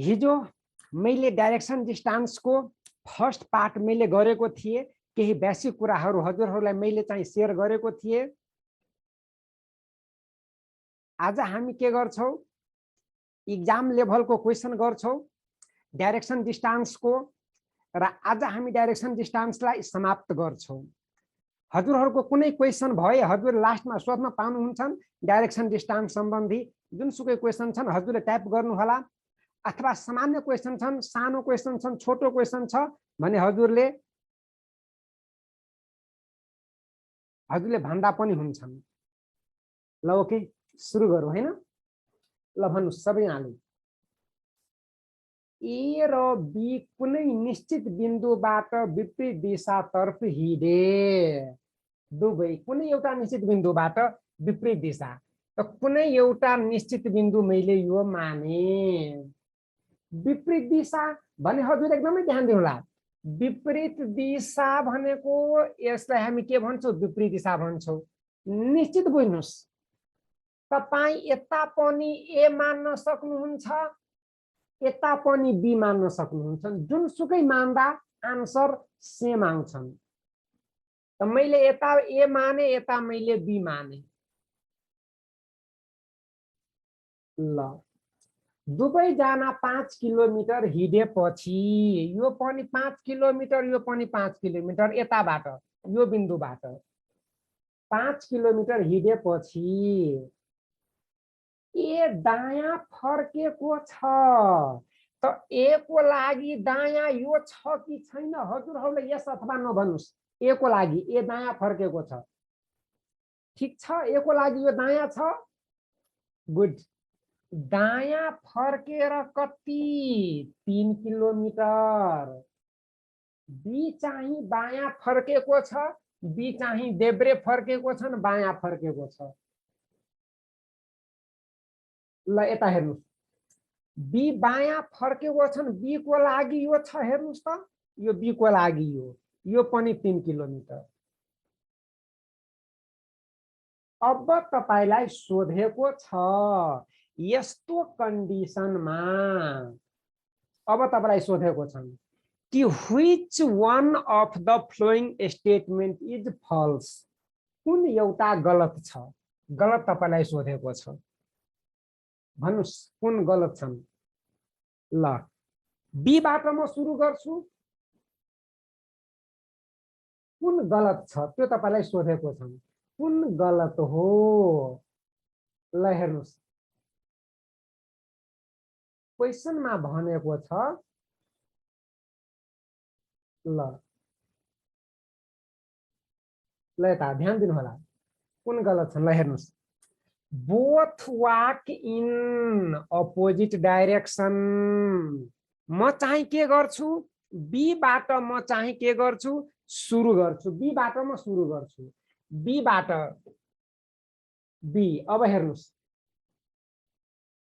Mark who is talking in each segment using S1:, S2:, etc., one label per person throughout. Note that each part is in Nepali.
S1: हिजो मैले डाइरेक्सन डिस्टेंसको फर्स्ट पार्ट मैले गरेको थिए, केही बेसिक कुराहरू हजुरहरूलाई मैले चाहिँ शेयर गरेको थिए। आज हामी के गर्छौं, एक्जाम लेभलको क्वेशन गर्छौं डाइरेक्सन डिस्टेंसको, र आज हामी डाइरेक्सन डिस्टेंसलाई समाप्त गर्छौं। हजुरहरूको कुनै क्वेशन भए हजुर लास्टमा सोध्न पाउनुहुन्छ। डाइरेक्सन डिस्टेंस सम्बन्धी जुनसुकै क्वेशन छन् हजुरले टाइप गर्नु होला, अथवा सामान्य क्वेशन छन्, सानो क्वेशन छन्, छोटो क्वेशन छ भने हजुरले भन्दा पनि हुन्छन्। ल ओके सुरु गरौँ हैन। ल भन्नु सबैजनाले, ए र बी कुनै निश्चित बिन्दुबाट विपरीत दिशातर्फ हिँडे। दुवै कुनै एउटा निश्चित बिन्दुबाट विपरीत दिशा, त कुनै एउटा निश्चित बिन्दु मैले यो माने। विपरीत दिशा भने हजुर एकदमै ध्यान दिनु होला। विपरीत दिशा भनेको यसलाई हामी के भन्छौं, विपरीत दिशा भन्छौं। निश्चित बुझ्नुस्, तपाई यता पनि ए मान्न सक्नुहुन्छ, यता पनि बी मान्न सक्नुहुन्छ। जुनसुकै मान्दा आन्सर सेम आउँछन्। त मैले यता ए माने, यता मैले बी माने। ल दुवै जना 5 किलोमिटर हिँडेपछि यो पनि 5 किलोमिटर, यो पनि 5 किलोमिटर, यताबाट यो बिन्दुबाट 5 किलोमिटर हिँडेपछि ए दायाँ फर्केको छ। त ए को लागि दायाँ यो छ कि छैन, हजुरहरूले यस अथवा नो भन्नुस्। ए को लागि ए दायाँ फर्केको छ, ठीक छ। ए को लागि यो दायाँ छ, गुड। दायाँ फर्केर कति, 3 किलोमिटर। बी चाहिँ बायाँ फर्केको छ, बी चाहिँ देब्रे फर्केको छ, बायाँ फर्केको छ। ल यता हेर्नुस्, बी बायाँ फर्केको छन्, बी को लागि यो छ, हेर्नुस् त यो बी को लागि यो पनि 3 किलोमिटर। अब तपाईलाई सोधेको छ यस्तो कन्डिसनमा, अब तपाईलाई सोधेको छ कि which one of the following statement is false, कुन एउटा गलत छ। गलत तपाईलाई सोधेको छ, भन्नुस् कुन गलत छन्। ल बी बाट म सुरु गर्छु, कुन गलत छ त्यो तपाईलाई सोधेको छ, कुन गलत हो। ल हेर्नुस्, क्वेशनमा भनेको छ, ल यता ध्यान दिनु होला, कुन गलत छन्। ल हेर्नुस्, both walk in opposite direction. म चाहिँ के गर्छु, बी बाट म चाहिँ के गर्छु, सुरु गर्छु। बी बाट म सुरु गर्छु, बी बाट बी। अब हेर्नुस्,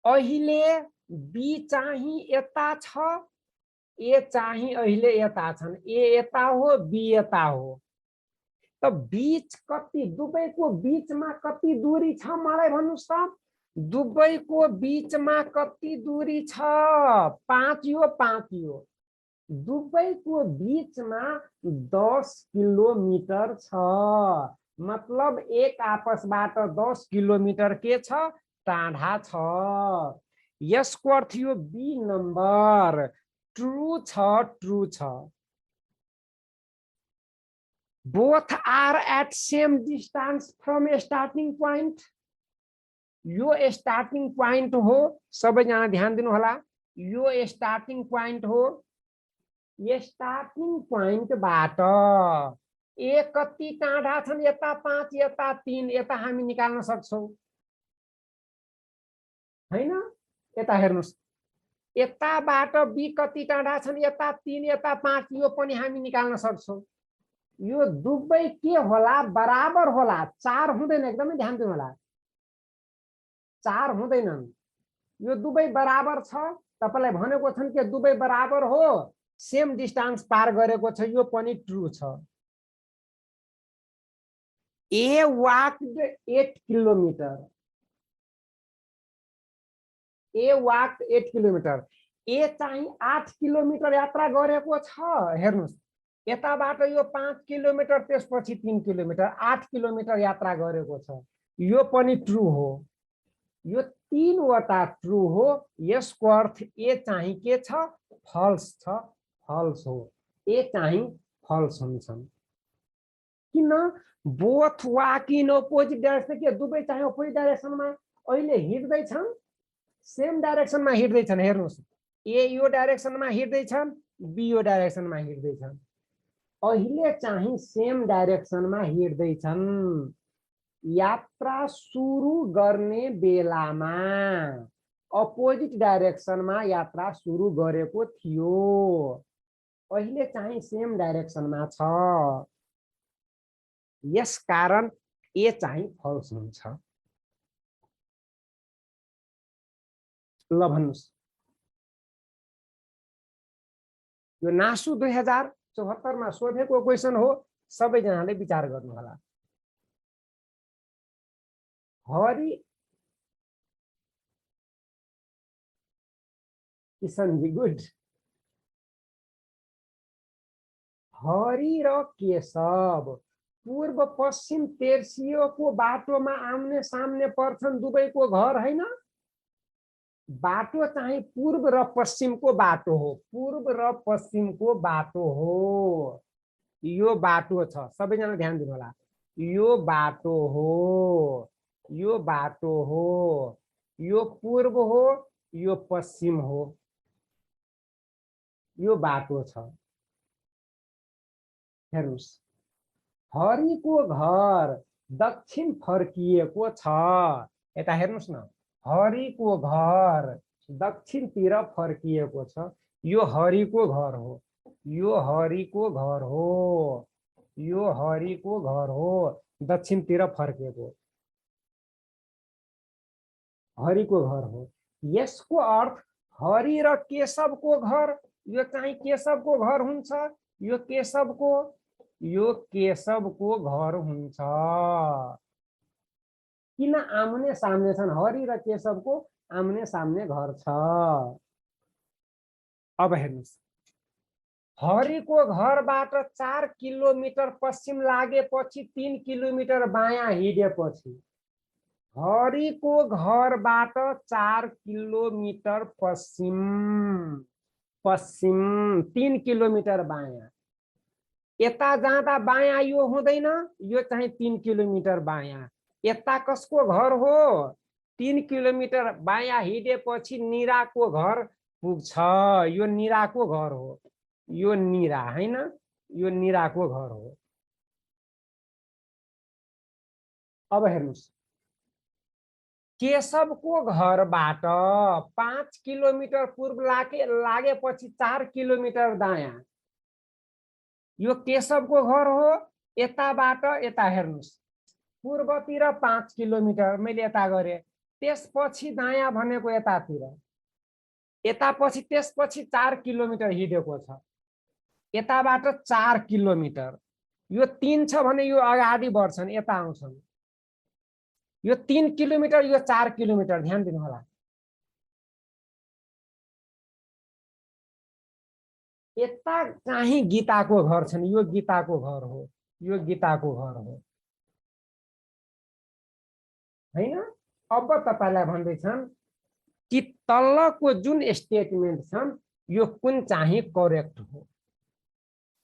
S1: अहिले बी चाहिँ यता छ, ए चाहिँ अहिले यता छन्। ए यता हो, बी यता हो। त बीच कति, दुवैको बीचमा कति दूरी छ मलाई भन्नुस् त। दुवैको बीचमा कति दूरी छ, 5 यो 5 यो। दुवैको बीचमा 10 किलोमिटर छ। मतलब एक आपसबाट 10 किलोमिटर के छ, टाढा छ। यसको अर्थ यो बी नम्बर ट्रू छ, ट्रू छ। Both are at same distance from a starting point. यो स्टार्टिङ पोइन्ट हो, सबैजना ध्यान दिनु होला, यो स्टार्टिङ पोइन्ट हो। स्टार्टिङ पोइन्टबाट ए कति टाढा छन्, यता 5 यता 3, यता हामी निकाल्न सक्छौं हैन। यता हेर्नुस्, यताबाट बी कति टाढा छन्, यता 3 यता 5, यो पनि हामी निकाल्न सक्छौं। यो दुवै के होला, बराबर होला, 4 हुँदैन। एकदमै ध्यान दिनु होला, 4 हुँदैनन्। यो दुवै बराबर छ। तपाईलाई भनेको छन् कि दुवै बराबर हो, सेम डिस्टेंस पार गरेको छ, यो पनि ट्रू छ। ए वाक्ड 8 किलोमिटर, ए वाक्ड 8 किलोमिटर। ए चाहिँ 8 किलोमिटर यात्रा गरेको छ। हेर्नुस्, यताबाट यो 5 किलोमिटर, त्यसपछि 3 किलोमिटर, 8 किलोमिटर यात्रा गरेको छ। यो पनि ट्रु हो। यो 3 वटा ट्रु हो। यसको अर्थ ए चाहिँ के छ? फल्स छ, फल्स हो। ए चाहिँ फल्स हुन्छन्। किन? Both walk in opposite direction, के दुवै चाहिँ अपोजिट डाइरेक्सनमा अहिले हिँड्दैछन्, सेम डाइरेक्सनमा हिँड्दैछन्। हेर्नुहोस्, ए यो डाइरेक्सनमा हिँड्दैछन्, बी यो डाइरेक्सनमा हिँड्दैछन्। अहिले चाहिँ सेम डाइरेक्सनमा हिँड्दैछन्। यात्रा सुरु गर्ने बेलामा अपोजिट डाइरेक्सनमा यात्रा सुरु गरेको थियो, अहिले चाहिँ सेम डाइरेक्सनमा छ। यस कारण ए चाहिँ फल्स हुन्छ। ल भन्नुस्, यो नासु 2074 मा सोधेको क्वेशन हो। सबैजनाले विचार गर्नु होला। हरि किशनजी गुड। हरि र केशव पूर्व पश्चिम तेर्सियोको बाटोमा आम्ने सामने पर्छन्। दुवैको घर हैन, बाटो चाहिँ पूर्व र पश्चिमको बाटो हो। पूर्व र पश्चिमको बाटो हो। यो बाटो छ, सबैजना ध्यान दिनु होला। यो बाटो हो, यो बाटो हो। यो पूर्व हो, यो पश्चिम हो। यो बाटो छ। हेर्नुस्, हरिको घर दक्षिण फर्किएको छ। यता हेर्नुस् न, हरिको घर दक्षिणतिर फर्किएको छ। यो हरिको घर हो, यो हरिको घर हो, यो हरिको घर हो, दक्षिणतिर फर्केको हरिको घर हो। यसको अर्थ हरि र केशवको घर, यो चाहिँ केशवको घर हुन्छ। यो केशवको, यो केशवको घर हुन्छ। किन आम्ने सामने छन्? हरि र केशवको आम्ने सामने घर छ। अब हेर्नुस्, हरिको घरबाट 4 किलोमिटर पश्चिम लागेपछि 3 किलोमिटर बायाँ हिँडेपछि, हरिको घरबाट 4 किलोमिटर पश्चिम, पश्चिम 3 किलोमिटर बायाँ। यता जाँदा बायाँ यो हुँदैन, यो चाहिँ 3 किलोमिटर बायाँ। यता कसको घर हो? 3 किलोमिटर बायाँ हिँडेपछि निराको घर पुग्छ। यो निराको घर हो, यो निरा हैन, यो निराको घर हो। अब हेर्नुस्, केशवको घरबाट 5 किलोमिटर पूर्व लागेपछि 4 किलोमिटर दायाँ, यो केशवको घर हो। यताबाट यता हेर्नुस्, पूर्वतिर 5 किलोमिटर मैले यता गरे, त्यसपछि दायाँ भनेको यतातिर, यतापछि त्यसपछि 4 किलोमिटर हिँडेको छ। यताबाट 4 किलोमिटर, यो 3 छ भने यो अगाडि बढ्छन्, यता आउँछन्। यो 3 किलोमिटर, यो 4 किलोमिटर, ध्यान दिनु होला। यता चाहिँ गीताको घर छन्, यो गीताको घर हो, यो गीताको घर हो हैन। अब तपाईलाई भन्दैछन् कि तलको जुन स्टेटमेन्ट छन् यो कुन चाहिँ करेक्ट हो,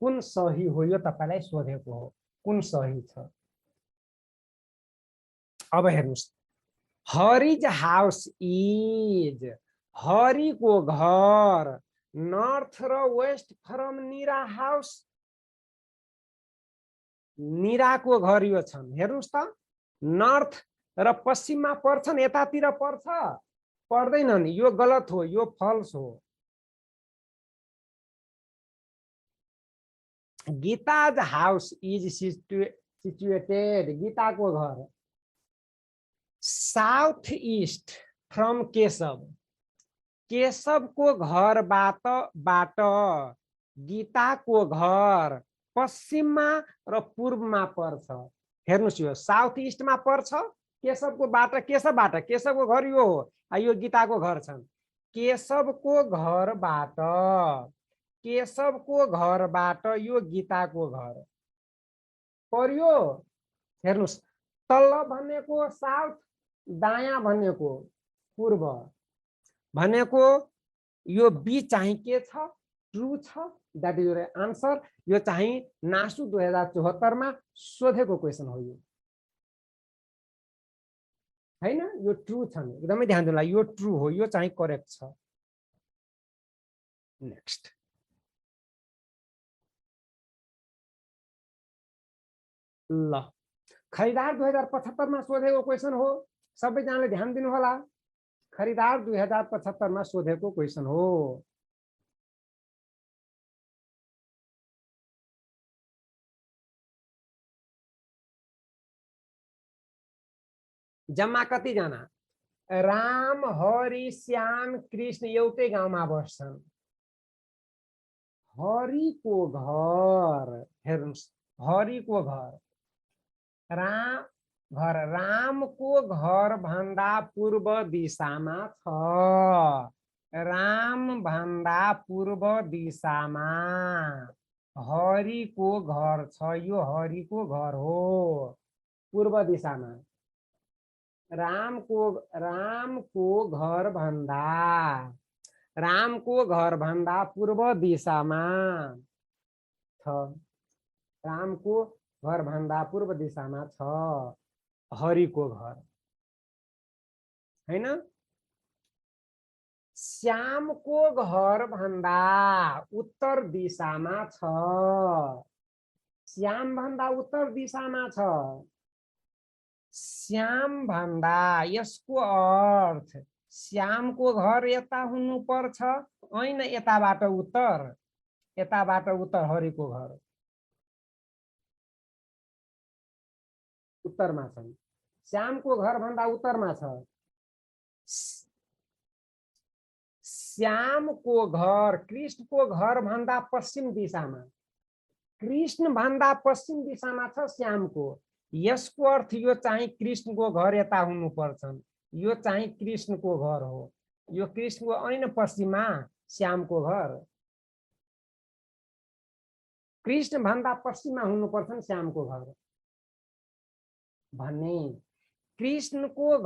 S1: कुन सही हो, यो तपाईलाई सोधेको हो, कुन सही छ। अब हेर्नुस्, हरिज हाउस इज, हरिको घर नर्थ र वेस्ट फ्रम निरा हाउस, निराको घर यो छन्। हेर्नुस् त, नर्थ र पश्चिममा पर्छन्, यतातिर पर्छ पर्दैनन्, यो गलत हो, यो फल्स हो। गीताज हाउस इज सिचुएटेड, गीताको घर साउथ ईस्ट फ्रम केशव, केशवको घरबाट गीताको घर पश्चिममा र पूर्वमा पर्छ। हेर्नुस्, यो साउथ ईस्टमा पर्छ केशवको बाट, केशवको घर यो हो, यो गीताको घर छन्। केशवको घरबाट यो गीताको घर पर्यो। हेर्नुस्, तल्ल भनेको साउथ, दायाँ भनेको पूर्व भनेको यो बी चाहिँ के छ, ट्रु छ, दैट इज योर आन्सर। यो चाहिँ नासु 2074 मा सोधेको क्वेशन हो यो, हैन? यो ट्रु छ नि, एकदमै ध्यान दिनुला, यो ट्रु हो, यो चाहिँ करेक्ट छ। नेक्स्ट, ल खरिदार 2075 मा सोधेको क्वेशन हो, सबैजनाले ध्यान दिनु होला। खरिदार 2075 मा सोधेको क्वेशन हो। जम्मा कति जना? राम, हरि, श्याम, कृष्ण एउटै गाउँमा बस्छन्। हरिको घर, हेर्नुस्, हरिको घर, रामको घर भन्दा पूर्व दिशामा छ। राम भन्दा पूर्व दिशामा हरिको घर छ, यो हरिको घर हो, पूर्व दिशामा। रामको घर भन्दा पूर्व दिशामा छ। रामको घर भन्दा पूर्व दिशामा छ हरिको घर, हैन? श्यामको घर भन्दा उत्तर दिशामा छ। श्याम भन्दा उत्तर दिशामा छ। श्याम भन्दा, यसको अर्थ श्यामको घर यता हुनु पर्छ, हैन? यताबाट उत्तर, यताबाट उत्तर हरिको घर उत्तरमा छ। श्यामको घर भन्दा उत्तरमा छ। श्यामको घर कृष्णको घर भन्दा पश्चिम दिशामा, कृष्ण भन्दा पश्चिम दिशामा छ श्यामको। यसको अर्थ यो चाहिँ कृष्णको घर यता हुनु पर्छ, यो चाहिँ कृष्णको घर हो, यो कृष्णको ऐन पश्चिममा श्यामको घर। कृष्ण भन्दा पश्चिममा हुनु पर्छ श्यामको घर भन्ने। कृष्णको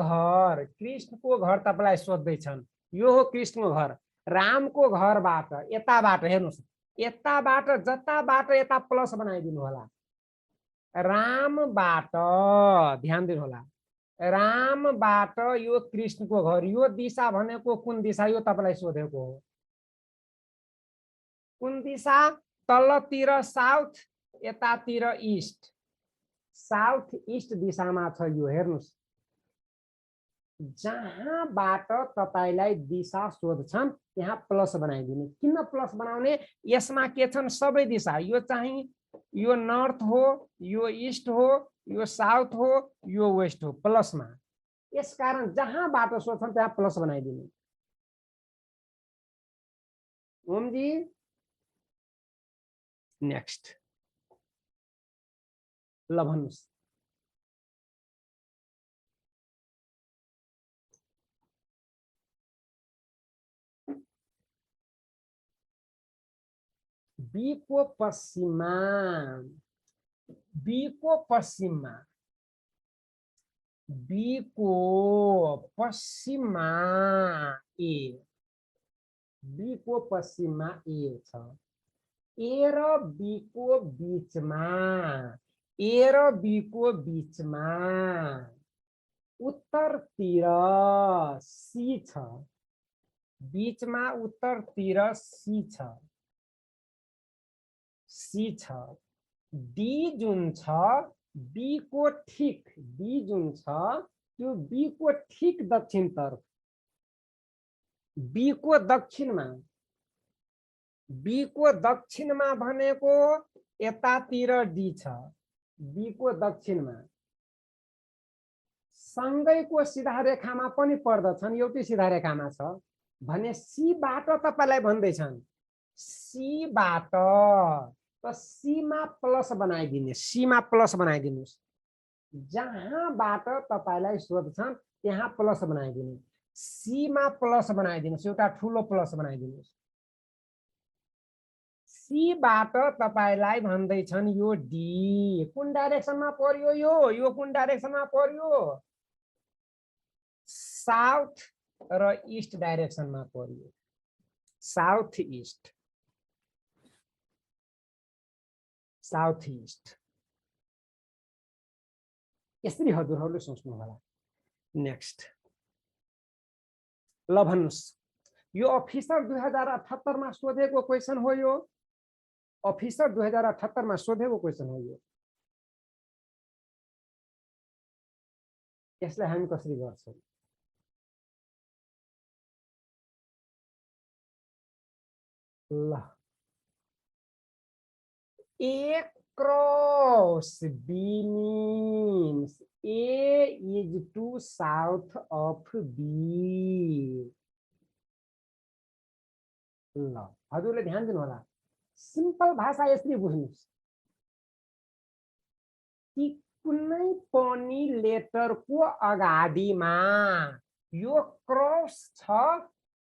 S1: घर तपाईलाई सोध्दैछन्, यो हो कृष्णको घर। रामको घरबाट यताबाट, हेर्नुस्, यताबाट जताबाट यता प्लस बनाइदिनु होला। रामबाट, ध्यान दिनु होला, रामबाट यो कृष्णको घर, यो दिशा भनेको कुन दिशा, यो तपाईलाई सोधेको हो। कुन दिशा? तल्लोतिर साउथ, यतातिर इस्ट, साउथ इस्ट दिशामा छ यो। हेर्नुस्, जहाँबाट तपाईलाई दिशा सोध्छन् त्यहाँ प्लस बनाइदिने। किन प्लस बनाउने? यसमा के छन्? सबै दिशा। यो चाहिँ यो नर्थ हो, यो इस्ट हो, यो साउथ हो, यो वेस्ट हो, प्लसमा। यसकारण जहाँबाट सोध्छन् त्यहाँ प्लस बनाइदिने। ओमजी, नेक्स्ट, ल भन्नुस्। बीको पश्चिममा, बीको पश्चिममा, बीको पश्चिममा ए, बीको पश्चिममा ए छ। ए र बीको बीचमा, ए र बीको बीचमा उत्तरतिर सी छ। बीचमा उत्तरतिर सी छ, सी छ। डी जुन छ, बीको ठीक, डी जुन छ त्यो बीको ठीक दक्षिणतर्फ, बीको दक्षिणमा, बीको दक्षिणमा भनेको यतातिर डी छ, बीको दक्षिणमा। सँगैको सिधा रेखामा पनि पर्दछन्, एउटै सिधा रेखामा छ भने सीबाट तपाईलाई भन्दैछन्, सीबाट त सीमा प्लस बनाइदिने, सीमा प्लस बनाइदिनुस्। जहाँबाट तपाईलाई सोध्छन् त्यहाँ प्लस बनाइदिने। सी मा प्लस बनाइदिनुस्, एउटा ठुलो प्लस बनाइदिनुस्। सी बाट तपाईलाई भन्दैछन् यो डी कुन डाइरेक्सनमा पर्यो, यो कुन डाइरेक्सनमा पर्यो, साउथ र इस्ट डाइरेक्सनमा पर्यो, साउथ इस्ट, साउथ इस्ट। यसरी हजुरहरूले सोच्नु होला। नेक्स्ट ल भन्नुस्, यो अफिसर 2078 मा सोधेको क्वेशन हो, यो अफिसर 2078 मा सोधेको क्वेशन हो यो। यसलाई हामी कसरी गर्छौं? ल A cross B means A is to south of B. ल हजुरले ध्यान दिनु होला, सिम्पल भाषा यसरी बुझ्नुस् कि कुनै पनि लेटरको अगाडिमा यो क्रस छ,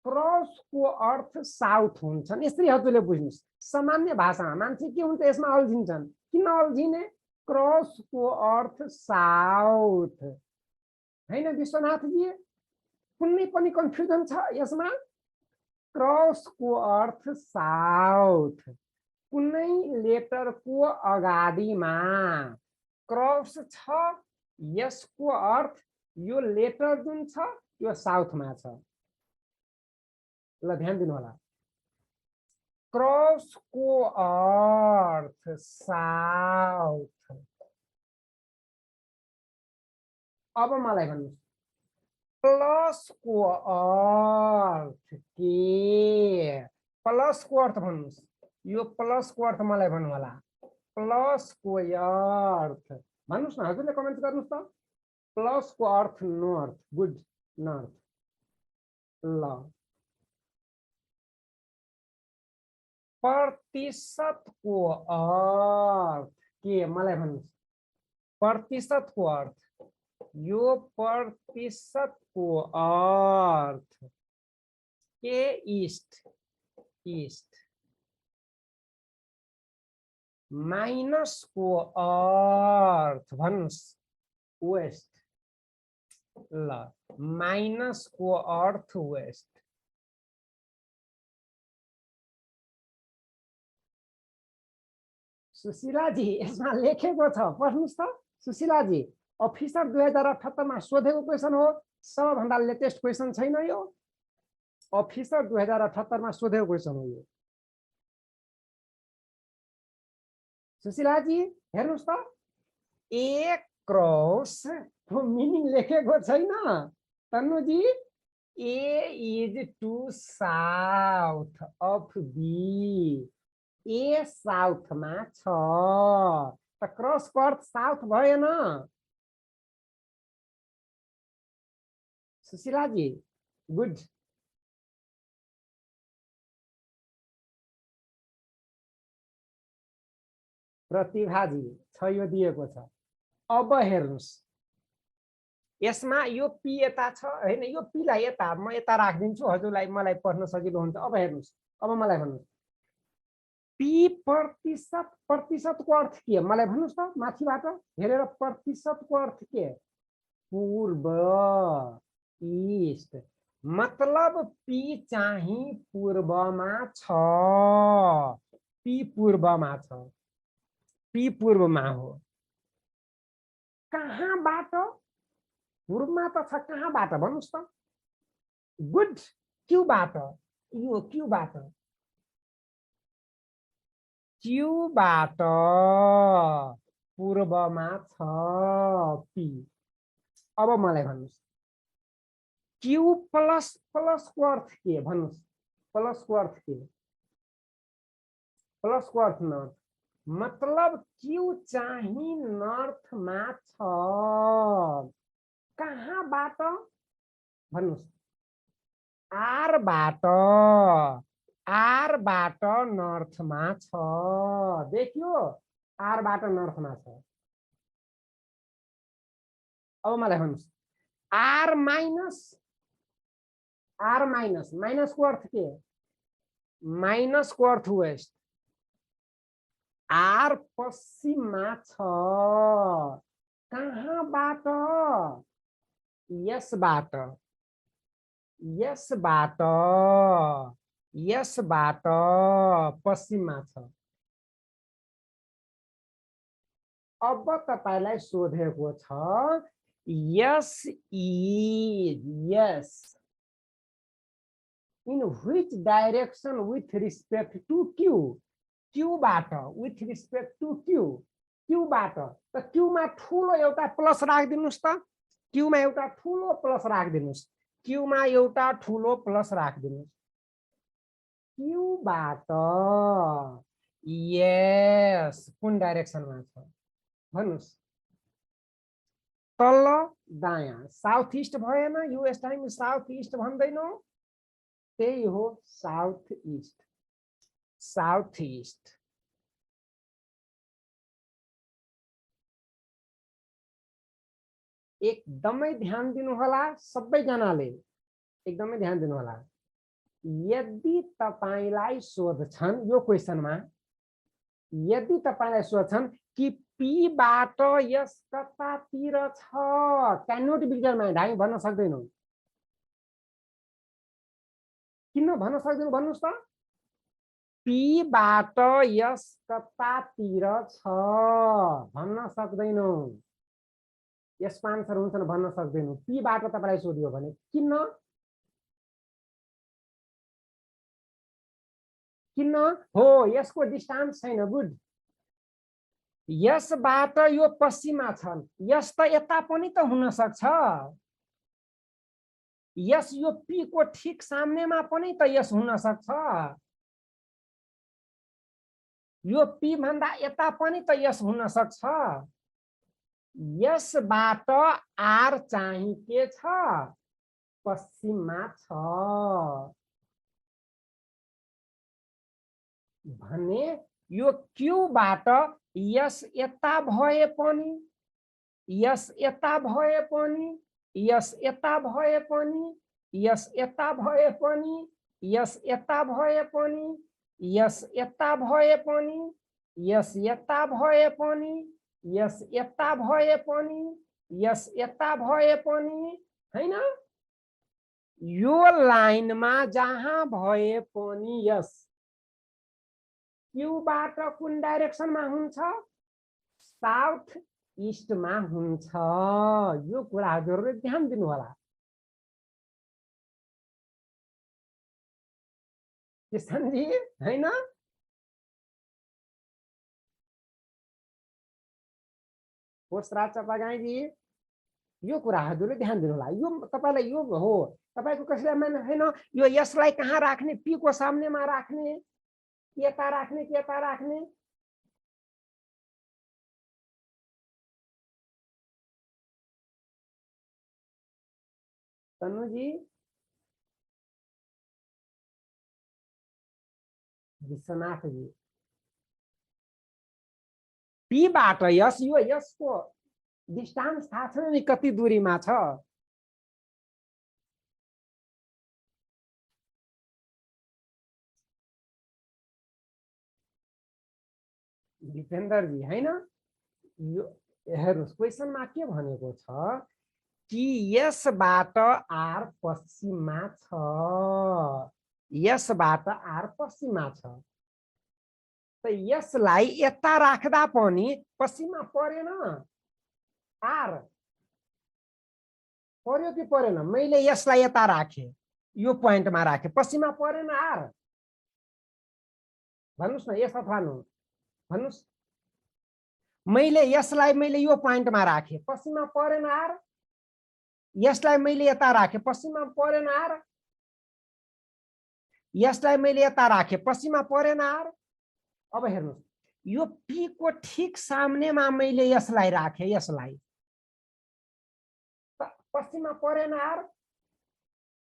S1: क्रसको अर्थ साउथ हुन्छ। यसरी हजुरले बुझ्नुस्। सामान्य भाषामा मान्छे के हुन्छ यसमा अल्झिन्छन्, किन अल्झिने? क्रसको अर्थ साउथ हैन विश्वनाथजी, कुनै पनि कन्फ्युजन छ यसमा? क्रसको अर्थ साउथ, कुनै लेटरको अगाडिमा क्रस छ, यसको अर्थ यो लेटर जुन छ यो साउथमा छ। ल ध्यान दिनु होला, क्रसको अर्थ साउथ। अब मलाई भन्नुस्, प्लसको अर्थ के? प्लसको अर्थ भन्नुस्, यो प्लसको अर्थ मलाई भन्नु होला, प्लसको अर्थ भन्नुस् न, हजुरले कमेन्ट गर्नुस् त। प्लसको अर्थ नर्थ, गुड नर्थ। ल प्रतिशतको अर्थ के? मलाई भन्नुस्, प्रतिशतको अर्थ, यो प्रतिशतको अर्थ के? East, east. माइनसको अर्थ भन्नुस् वेस्ट। ल माइनसको अर्थ वेस्ट। सुशीलाजी यसमा लेखेको छ, पढ्नुस् त सुशीलाजी। अफिसर 2078 मा सोधेको क्वेशन हो, सबभन्दा लेटेस्ट क्वेशन छैन यो। अफिसर 2078 मा सोधेको क्वेशन हो यो। सुशीलाजी हेर्नुस् त, ए क्रस को मिनिङ लेखेको छैन Tannuji. A is to south of B, A साउथमा छ, त क्रसको अर्थ साउथ भएन। सुशीलाजी गुड। प्रतिभाजी छ, यो दिएको छ। अब हेर्नुस्, यसमा यो पी यता छ हैन, यो पी लाई यता म यता राख्दिन्छु, हजुरलाई मलाई पढ्न सजिलो हुन्छ। अब हेर्नुस्, अब मलाई भन्नुस्, पी प्रतिशत, प्रतिशतको अर्थ के? मलाई भन्नुस् त माथिबाट हेरेर, प्रतिशतको अर्थ के? पूर्व, ईस्ट। मतलब पी चाहिँ पूर्वमा छ, पी पूर्वमा छ, पी पूर्वमा हो। कहाँबाट? पूर्वमा त छ, कहाँबाट भन्नुस् त? गुड, क्यूबाट, यो क्यूबाट, क्यूबाट पूर्वमा छ पी। अब मलाई भन्नुस्, क्यू प्लस, प्लसको अर्थ के भन्नुस्? प्लसको अर्थ के? प्लसको अर्थ नर्थ, मतलब क्यू चाहिँ नर्थमा छ। कहाँबाट भन्नुस्? आरबाट, आरबाट नर्थमा छ। देखियो, आरबाट नर्थमा छ। अब मलाई भन्नुस्, R minus R minus, minus को अर्थ के माइनस को अर्थ वेस्ट, आर पश्चिममा छ कहाँबाट, यसबाट, यसबाट, यसबाट पश्चिममा छ। अब तपाईलाई सोधेको छ यस इज, यस in which direction with respect to Q, क्यूबाट विथ रिस्पेक्ट टू क्यू, क्यूबाट त क्यूमा ठुलो एउटा प्लस राखिदिनुस् त, क्यूमा एउटा ठुलो प्लस राखिदिनुस्, क्यूमा एउटा ठुलो प्लस राखिदिनुस्, क्यूबाट यस कुन डाइरेक्सनमा छ भन्नुस्, तल दायाँ, साउथ इस्ट भएन, यो यस टाइम साउथ इस्ट भन्दैनौ, त्यही हो साउथ इस्ट, साउथ इस्ट। एकदमै ध्यान दिनु होला सबैजनाले, एकदमै ध्यान दिनु होला। यदि तपाईलाई सोध्छन् यो क्वेशनमा, यदि तपाईलाई सोध्छन् कि पी बाट यस कतातिर छ, क्यान नोट बी डिटरमाइन्ड, हामी भन्न सक्दैनौँ। किन भन्न सक्दैनौँ भन्नुस् त, पी बाट यस कतातिर छ भन्न सक्दैनौँ, यसको आन्सर हुन्छ भन्न सक्दैनौँ। पी बाट तपाईलाई सोधियो भने किन, किन हो यसको डिस्टेन्स छैन, गुड। यसबाट यो पश्चिममा छन्, यस त यता पनि त हुन सक्छ, यस यो पी को ठीक सामनेमा पनि त यस हुन सक्छ, यो पी भन्दा यता पनि त यस हुन सक्छ। यसबाट आर चाहिँ के छ, पश्चिममा छ भने यो क्यूबाट यस यता भए पनि, यस यता भए पनि, यस यता भए पनि, यस यता भए पनि, यस यता भए पनि, यस यता भए पनि, यस यता भए पनि, यस यता भए पनि, यस यता भए पनि, हैन, यो लाइनमा जहाँ भए पनि यस क्यूबाट कुन डाइरेक्सनमा हुन्छ, साउथ इस्टमा हुन्छ। यो कुरा हजुरले ध्यान दिनु होला। किशनजी हैन, पोसराज चपागाईजी यो कुरा हजुरले ध्यान दिनु होला। यो तपाईलाई यो हो, तपाईको कसैलाई मान्नु हैन, यो यसलाई कहाँ राख्ने, पी को सामनेमा राख्ने, यता राख्ने कि यता राख्ने, तनुजी, विश्वनाथजी, पी बाट यस, यो यसको डिस्टेन्स थाहा छैन नि कति दूरीमा छ, दिपेन्द्रजी हैन। यो हेर्नुस् क्वेशनमा के भनेको छ कि यसबाट आर पश्चिममा छ, यसबाट आर पश्चिममा छ, त यसलाई यता राख्दा पनि पश्चिममा परेन, आर पर्यो कि परेन, मैले यसलाई यता राखे, यो पोइन्टमा राखे, पश्चिममा परेन आर, भन्नुस् न यस अथवा नो भन्नुस्, मैले यसलाई मैले यो पोइन्टमा राखे, पश्चिममा परेन आर, यसलाई मैले यता राखे, पश्चिममा परेन आर, यसलाई मैले यता राखे, पश्चिममा परेन आर। अब हेर्नुस्, यो पी को ठीक सामनेमा मैले यसलाई राखे, यसलाई पश्चिममा परेन आर,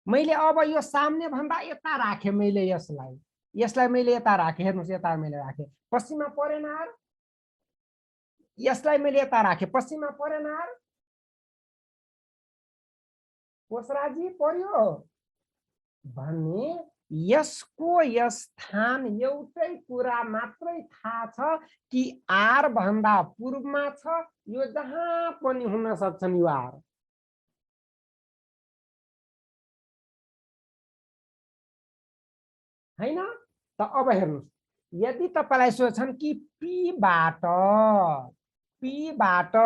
S1: मैले अब यो सामने भन्दा यता राखे, मैले यसलाई, यसलाई मैले यता राखे, हेर्नुस् यता मैले राखे, पश्चिममा परेन आर, यसलाई मैले यता राखे, पश्चिममा परेन आर, पोसराजी पर्यो, भने यसको स्थान एउटै कुरा मात्रै थाहा छ कि आर भन्दा पूर्वमा छ, यो जहाँ पनि हुन सक्छन् यो आर। हैन त अब हेर्नुस्, यदि तपाईलाई सोध्छन् कि पी बाट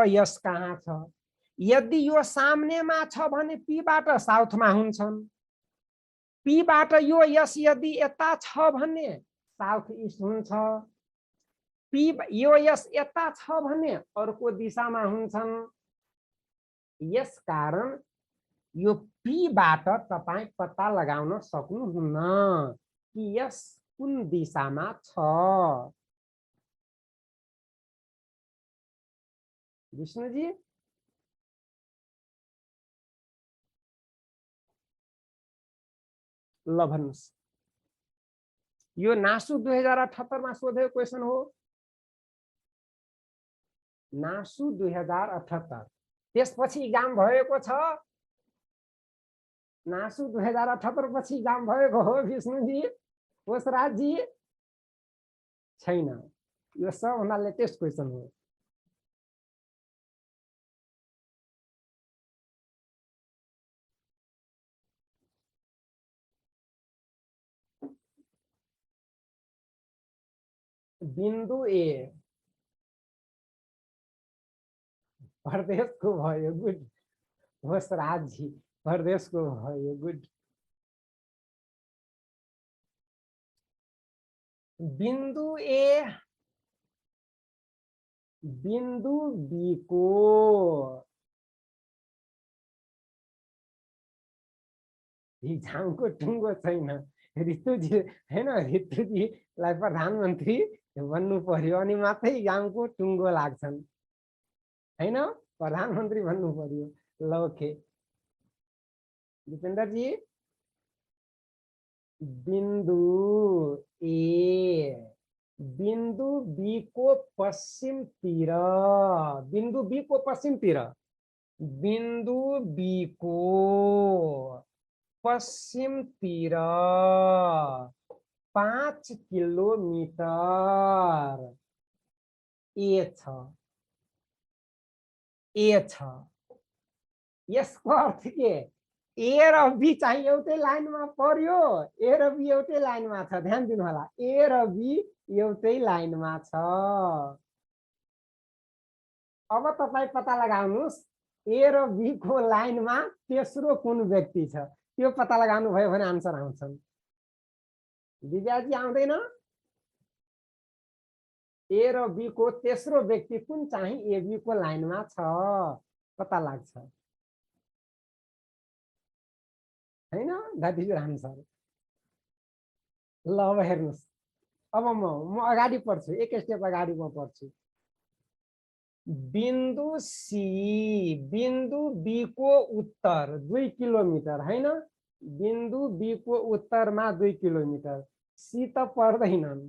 S1: यस कहाँ छ, यदि यो सामनेमा छ भने पी बाट साउथमा हुन्छन्, पी बाट यो यस यदि यता छ भने साउथ इस्ट हुन्छ, पी यो यस यता छ भने अर्को दिशामा हुन्छन्। यस कारण यो पी बाट तपाई पत्ता लगाउन सक्नुहुन्न कि यस कुन दिशामा छ। विष्णुजी ल भन्नुस्, यो नासु 2078 मा सोधेको क्वेशन हो। नासु 2078 त्यसपछि इक्जाम भएको छ। नासु 2078 पछि इक्जाम भएको हो विष्णुजी, पोषराजजी छैन। यो सबभन्दा लेटेस्ट क्वेशन हो। बिन्दु ए प्रदेशको भयो, गुड। पोषराजजी प्रदेशको भयो, good. Bindu A Bindu be को इक्जामको टुङ्गो छैन। ऋतुजी हैन, ऋतुजीलाई प्रधानमन्त्री भन्नु पर्यो अनि मात्रै इक्जामको टुङ्गो लाग्छन्, हैन प्रधानमन्त्री भन्नु पर्यो। ल okay दिपेन्द्रजी, Bindu A Bindu be को पश्चिमतिर, बिन्दु बी को पश्चिमतिर, बिन्दु बी को पश्चिमतिर 5 किलोमिटर ए छ। यसको अर्थ के, ए र बी चाहिँ एउटै लाइनमा पर्यो, ए र बी एउटै लाइनमा छ। ध्यान दिनु होला, ए र बी एउटै लाइनमा छ। अब तपाई पत्ता लगाउनुस् ए र बी को लाइनमा तेस्रो कुन व्यक्ति छ, त्यो पत्ता लगाउनु भयो भने आन्सर आउँछन्। दिव्याजी आउँदैन? ए र बी को तेस्रो व्यक्ति कुन चाहिँ ए बी को लाइनमा छ, पत्ता लाग्छ हैन? That is answer. ल अब हेर्नुस्, अब म अगाडि पढ्छु, एक स्टेप अगाडि म पढ्छु। बिन्दु सी बिन्दु बी को उत्तर 2 किलोमिटर हैन, बिन्दु बी को उत्तरमा 2 किलोमिटर। सी त पर्दैनन्,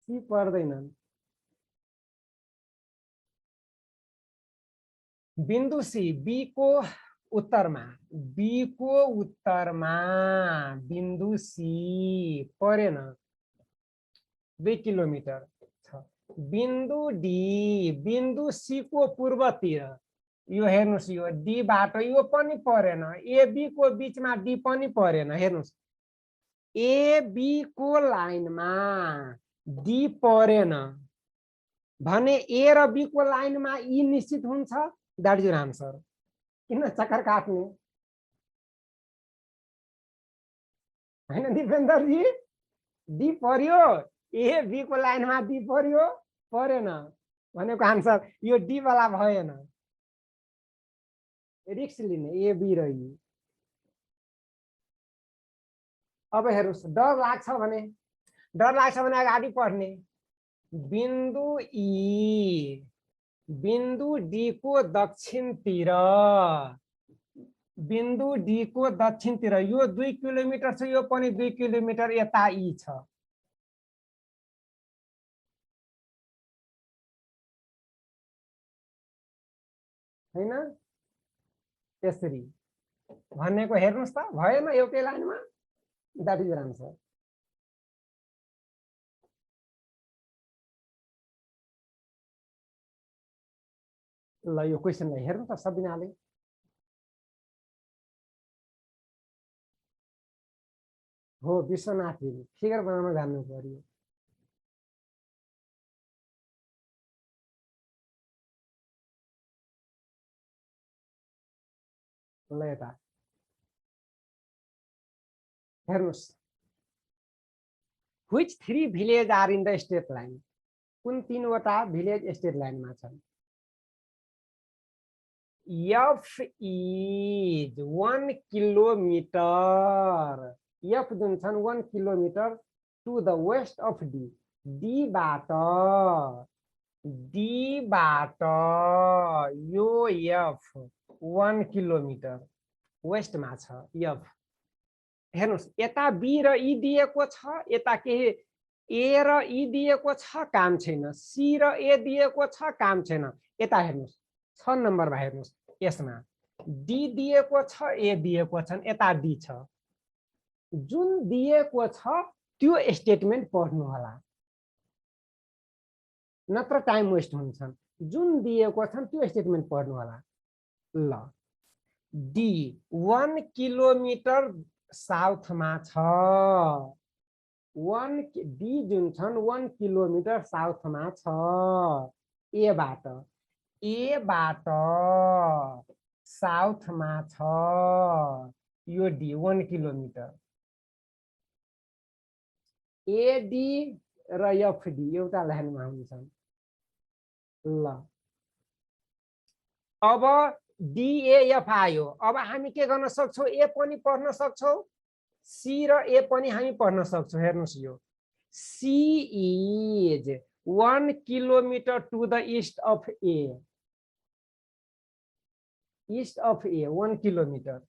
S1: सी पर्दैनन्। बिन्दु सी बी को उत्तरमा, बी को उत्तरमा बिन्दु सी परेन, 2 किलोमिटर छ। बिन्दु डी बिन्दु सी को पूर्वतिर, यो हेर्नुस्, यो डी बाट यो पनि परेन, ए बी को बीचमा डी पनि परेन। हेर्नुस्, ए बी को लाइनमा डी परेन भने ए र बी को लाइनमा ई निश्चित हुन्छ। That is answer. किन चक्कर काट्ने हैन दिपेन्द्रजी? डी पर्यो, ए बी को लाइनमा डी पर्यो, परेन भनेको आन्सर यो डी वाला भएन। रिक्स लिने ए बी र ई। अब हेर्नुस्, डर लाग्छ भने अगाडि पढ्ने। बिन्दु ई बिन्दु डी को दक्षिणतिर, बिन्दु डी को दक्षिणतिर यो 2 किलोमिटर छ, यो पनि 2 किलोमिटर यता ई छ। हैन? त्यसरी भनेको हेर्नुस् त भएन एउटै लाइनमा दैट इज आन्सर ल यो क्वेशनलाई हेर्नु त सबिनाले हो विश्वनाथ फिगर बनाउन जान्नु पर्यो ल यता हेर्नुस् which three village are in the state line कुन तीनवटा भिलेज स्टेट लाइनमा छन् F is 1 kilometer F जुन छन् 1 kilometer to the west of D बाट यो F 1 kilometer वेस्टमा छ F हेर्नुस् यता B र E दिएको छ यता के A र E दिएको छ काम छैन C र A दिएको छ काम छैन यता हेर्नुस् 6 नम्बरमा हेर्नुस् यसमा D दिएको छ A दिएको छन् यता D छ जुन दिएको छ त्यो स्टेटमेन्ट पढ्नु होला नत्र टाइम वेस्ट हुन्छ जुन दिएको छ त्यो स्टेटमेन्ट पढ्नु होला ल D 1 किलोमिटर साउथमा छ 1 D जुन छन् 1 किलोमिटर साउथमा छ A बाट साउथमा छ यो D 1 किलोमिटर AD र FD एउटा लाइनमा हुन्छन् ल अब DAF आयो अब हामी के गर्न सक्छौं A पनि पढ्न सक्छौं C र A पनि हामी पढ्न सक्छौं हेर्नुस् यो C is 1 kilometer to the east of A 1 kilometer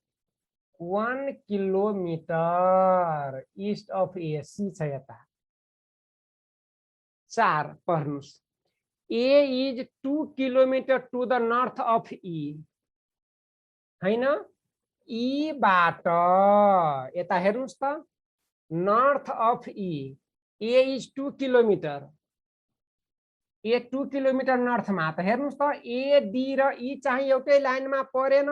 S1: 1 kilometer east of A C छ यता 4 पढ्नुस् A is 2 kilometer to the north of E हैन E बाट यता हेर्नुस् त north of E A is 2 kilometer A 2 kilometer north मा त हेर्नुस् त A D र E चाहिँ एउटै लाइनमा परेन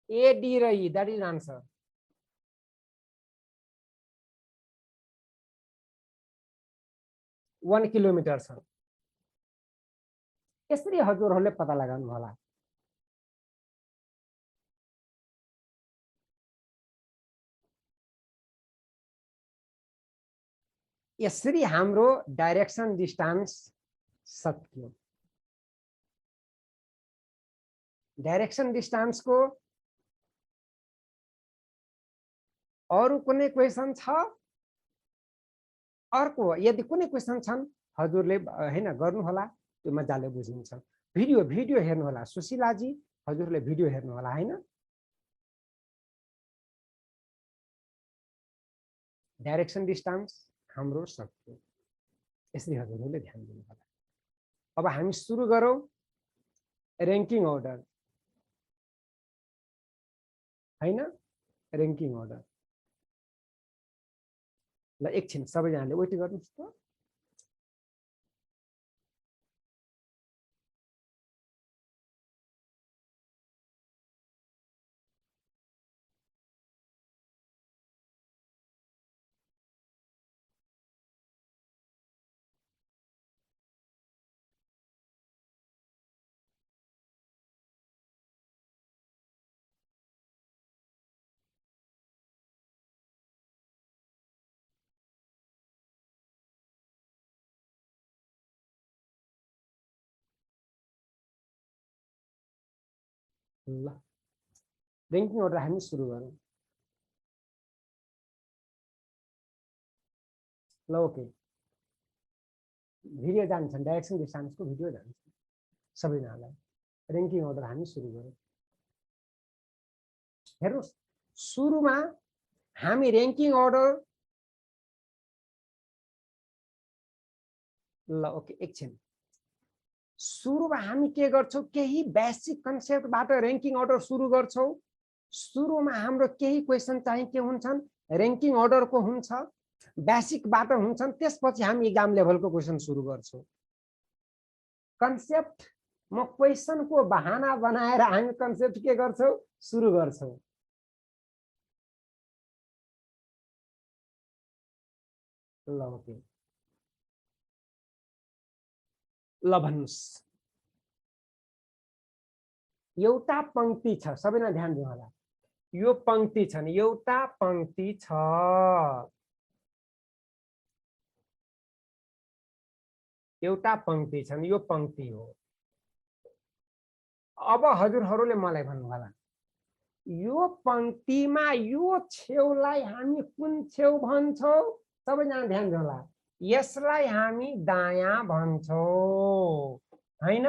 S1: A D र E that is answer one kilometer छ यसरी हजुरहरूले पत्ता लगाउनु होला यसरी हाम्रो डाइरेक्सन डिस्टेन्स सक्यो डाइरेक्सन डिस्टेन्स को अरु कुनै क्वेशन छ अर्को यदि कुनै क्वेशन छन् हजुरले हैन गर्नु होला त्यो मजाले बुझिन्छ भिडियो हेर्नु होला सुशीला जी हजुरले भिडियो हेर्नु होला हैन डाइरेक्सन डिस्टेन्स हाम्रो सक्यो यसरी हजुरले ध्यान दिनु होला अब हामी सुरु गरौं रैंकिंग अर्डर हैन रैंकिंग अर्डर ल एकछिन सबैजनाले वेट गर्नुस् त ल रैंकिंग अर्डर हामी सुरु गरौं ल ओके भिडियो जान्छन् डाइरेक्सन डिस्टेन्स को भिडियो जान्छ सबैजनालाई रैंकिंग अर्डर हामी सुरु गरौं हेर्नुस् सुरुमा हामी रैंकिंग अर्डर ल ओके एकछिन सुरुमा हामी के गर्छौं केही बेसिक कन्सेप्टबाट रैंकिंग अर्डर सुरु गर्छौं सुरुमा हाम्रो केही क्वेशन चाहिँ के हुन्छन् र्याङ्किङ अर्डरको हुन्छ बेसिकबाट हुन्छन् त्यसपछि हामी एक्जाम लेभलको क्वेशन सुरु गर्छौं कन्सेप्ट म क्वेशनको बहाना बनाएर हामी कन्सेप्ट के गर्छौं सुरु गर्छौं ल ओके ल भन्नुस् एउटा पंक्ति छ सबैजना ध्यान दिनु होला यो पंक्ति छ नि एउटा पंक्ति छ एउटा पंक्ति छ नि यो पंक्ति हो अब हजुरहरूले मलाई भन्नु होला यो पंक्तिमा यो छेउलाई हामी कुन छेउ भन्छौं सबैजना ध्यान दिनु होला यसलाई हामी दायाँ भन्छौं हैन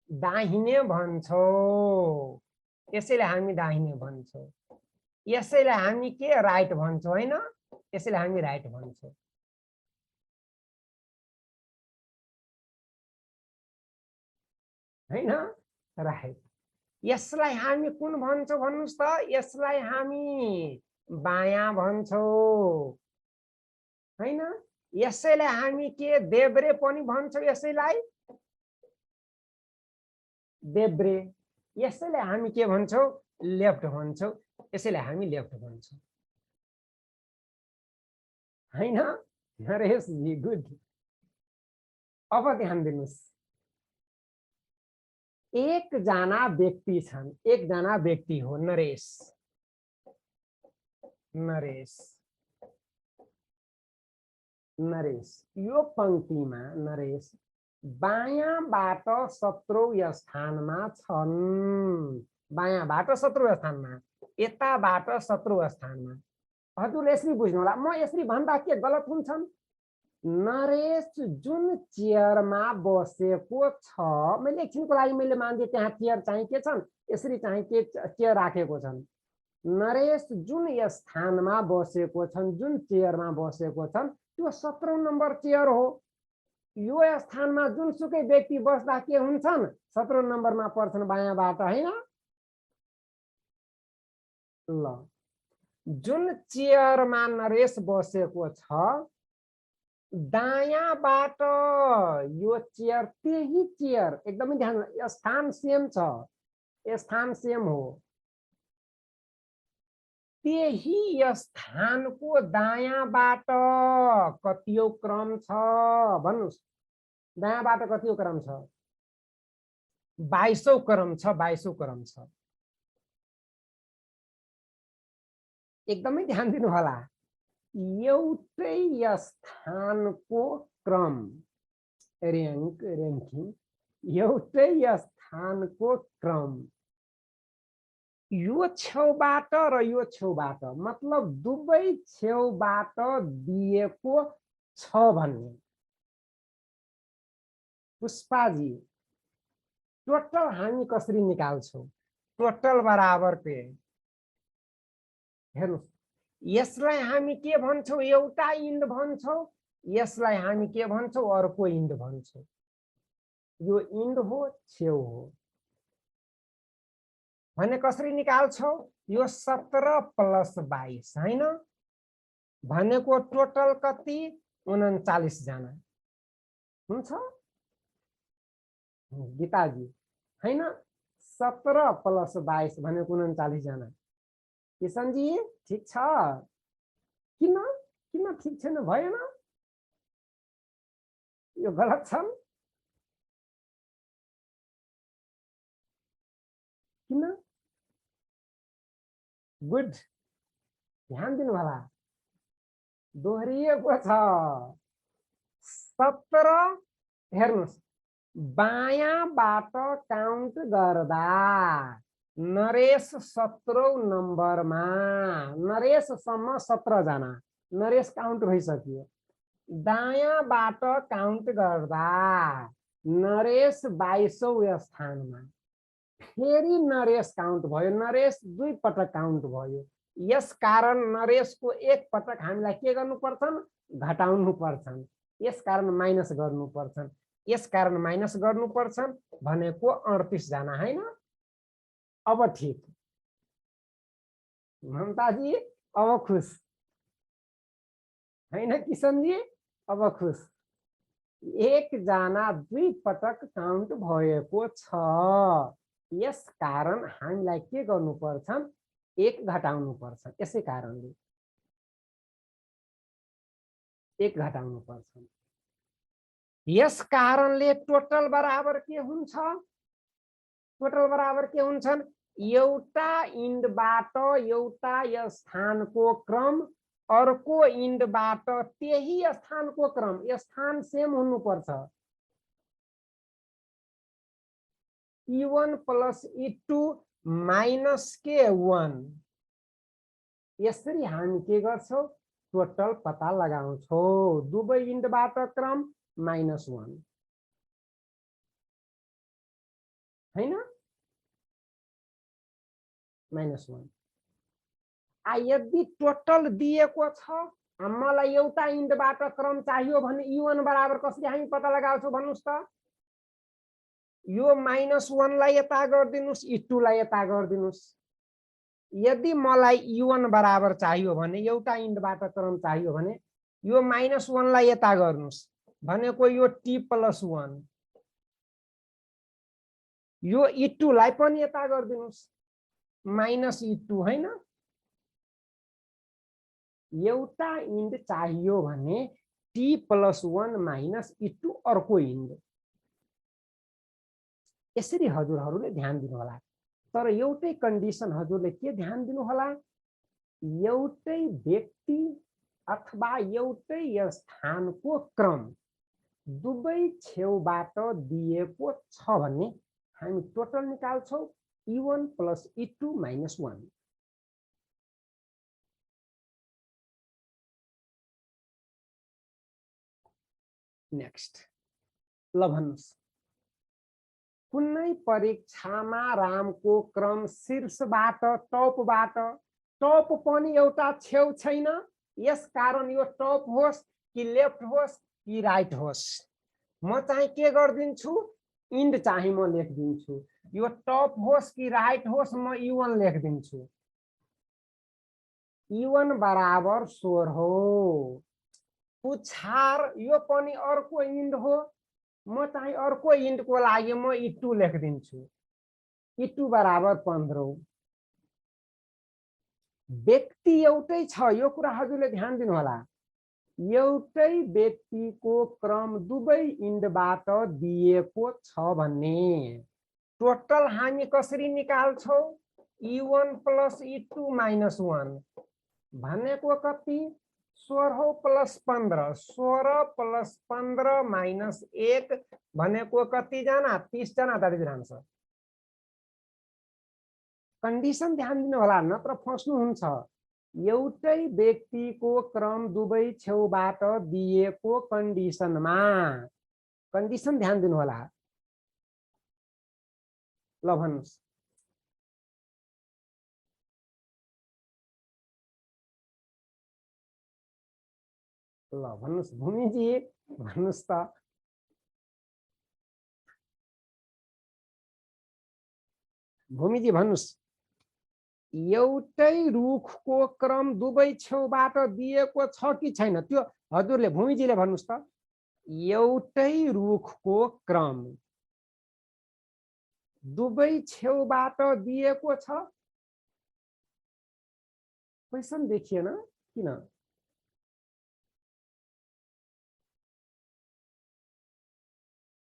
S1: दाहिने भन्छौं यसैले हामी दाहिने भन्छौं यसैलाई हामी के राइट भन्छौं हैन यसैले हामी राइट भन्छौं हैन राइट यसलाई हामी कुन भन्छौं भन्नुस् त यसलाई हामी बायाँ भन्छौं हैन यसैले हामी के देब्रे पनि भन्छौं यसैलाई देब्रे यसैले हामी के भन्छौं लेफ्ट भन्छौं यसैले हामी लेफ्ट भन्छौं हैन नरेश जी गुड अब ध्यान दिनुस् एकजना व्यक्ति छन् एकजना व्यक्ति हो नरेश नरेश नरेश यो पंक्तिमा नरेश बायाँबाट 17औं स्थानमा छन् बायाँबाट 17औं स्थानमा यताबाट 17औं स्थानमा हजुरले यसरी बुझ्नु होला म यसरी भन्दा के गलत हुन्छन् नरेश जुन चेयरमा बसेको छ मैले एकछिनको लागि मैले मान्दे त्यहाँ चेयर चाहिँ के छन् यसरी चाहिँ के चेयर राखेको छन् नरेश जुन स्थानमा बसेको छन् जुन चेयरमा बसेको छन् त्यो 17औं नम्बर चेयर हो यो स्थानमा जुनसुकै व्यक्ति बस्दा के हुन्छन् 17औं नम्बरमा पर्छन् बायाँबाट हैन ल जुन चेयरमा नरेश बसेको छ दायाँबाट यो चेयर त्यही चेयर एकदमै ध्यान स्थान सेम छ स्थान सेम हो त्यही स्थानको दायाँबाट कतिऔं क्रम छ भन्नुस् दायाँबाट कतिऔं क्रम छ 22औं क्रम छ 22औं क्रम छ एकदमै ध्यान दिनु होला एउटै स्थानको क्रम र्याङ्किङ एउटै स्थानको क्रम यो छेउबाट र यो छेउबाट मतलब दुवै छेउबाट दिएको छ भन्ने पुष्पाजी टोटल हामी कसरी निकाल्छौं टोटल बराबर पे हेर्नुस् यसलाई हामी के भन्छौं एउटा इन्ड भन्छौं यसलाई हामी के भन्छौं अर्को इन्ड भन्छौं यो इन्ड हो छेउ हो भने कसरी निकाल्छौ यो 17 + 22 हैन भनेको टोटल कति 39 जना हुन्छ गीताजी हैन 17 + 22 भनेको 39 जना किशनजी ठीक छ किन किन ठीक छैन भएन यो गलत छ किन गुड ध्यान दिनु होला दोहोरिएको छ 17 हेर्नुस् बायाँबाट काउन्ट गर्दा नरेश 17औं नम्बरमा नरेशसम्म 17 जना नरेश काउन्ट भइसक्यो दायाँबाट काउन्ट गर्दा नरेश 22औं स्थानमा फेरि नरेश काउन्ट भयो नरेश 2 पटक काउन्ट भयो यसकारण नरेशको 1 पटक हामीलाई के गर्नुपर्छन् घटाउनु पर्छन् यसकारण माइनस गर्नुपर्छन् यसकारण माइनस गर्नुपर्छन् भनेको 38 जना हैन अब ठीक, ममता जी अब खुश हैन किशन जी, अब खुश। एकजना 2 पटक काउन्ट भएको छ, यस कारण हामीलाई के गर्नु पर्छ, 1 घटाउनु पर्छ। यसै कारणले 1 घटाउनु पर्छ। यस कारणले टोटल बराबर के हुन्छ, टोटल बराबर के हुन्छन्, एउटा इन्डबाट एउटा स्थानको क्रम, अर्को इन्डबाट त्यही स्थानको क्रम, स्थान सेम हुनुपर्छ। E1 प्लस E2 माइनस के 1, यसरी हामी के गर्छौं, टोटल पता लगाउँछौं। दुवै इन्डबाट क्रम -1 हैन, -1। यदि टोटल दिएको छ, मलाई एउटा इन्डबाट क्रम चाहियो भने E1 बराबर कसरी हामी पत्ता लगाउँछौं भन्नुस् त, यो -1 लाई यता गर्दिनुस्, E2 लाई यता गर्दिनुस्। यदि मलाई E1 बराबर चाहियो भने, एउटा इन्डबाट क्रम चाहियो भने, यो -1 लाई यता गर्नुस्, भनेको यो T + 1, यो E2 लाई पनि यता गर्दिनुस्, -E2 हैन। एउटा इन्ड चाहियो भने T + 1 - E2 अर्को इन्ड। यसरी हजुरहरूले ध्यान दिनु होला। तर एउटै कन्डिसन हजुरले के ध्यान दिनु होला, एउटै व्यक्ति अथवा एउटै स्थानको क्रम दुवै छेउबाट दिएको छ भने हामी टोटल निकाल्छौं, E1 + E2 - 1। नेक्स्ट ल भन्नुस्, कुनै परीक्षामा रामको क्रम शीर्षबाट टपबाट, टप पनि एउटा छेउ छैन, यस कारण यो टप होस् कि लेफ्ट होस् कि राइट होस्, म चाहिँ के गर्दिन्छु, इन्ड चाहिँ म लेखिदिन्छु। यो टप होस् कि राइट होस् म E1 लेखिदिन्छु। E1 बराबर 16 हो। पुछार यो पनि अर्को इन्ड हो, म चाहिँ अर्को इन्डको लागि म E2 लेखिदिन्छु। E2 बराबर 15। व्यक्ति एउटै छ, यो कुरा हजुरले ध्यान दिनु होला। एउटै व्यक्तिको क्रम दुवै इन्डबाट दिएको छ भने टोटल हामी कसरी निकाल्छौं, E1 + E2 - 1 भनेको कति, 16 + 15, 16 + 15 - 1 भनेको कति जना, 30 जना दाजुभाइ। कन्डिसन ध्यान दिनु होला, नत्र फस्नुहुन्छ। एउटै व्यक्तिको क्रम दुवै छेउबाट दिएको कन्डिसनमा, कन्डिसन ध्यान दिनु होला। ल भन्नुस्, ल भन्नुस् भूमिजी, भन्नुस् त। भूमिजी भन्नुस्, एउटै रुखको क्रम दुवै छेउबाट दिएको छ कि छैन, त्यो हजुरले भूमिजीले भन्नुस् त। एउटै रुखको क्रम दुवै छेउबाट दिएको छ, क्वेशन देखिएन किन,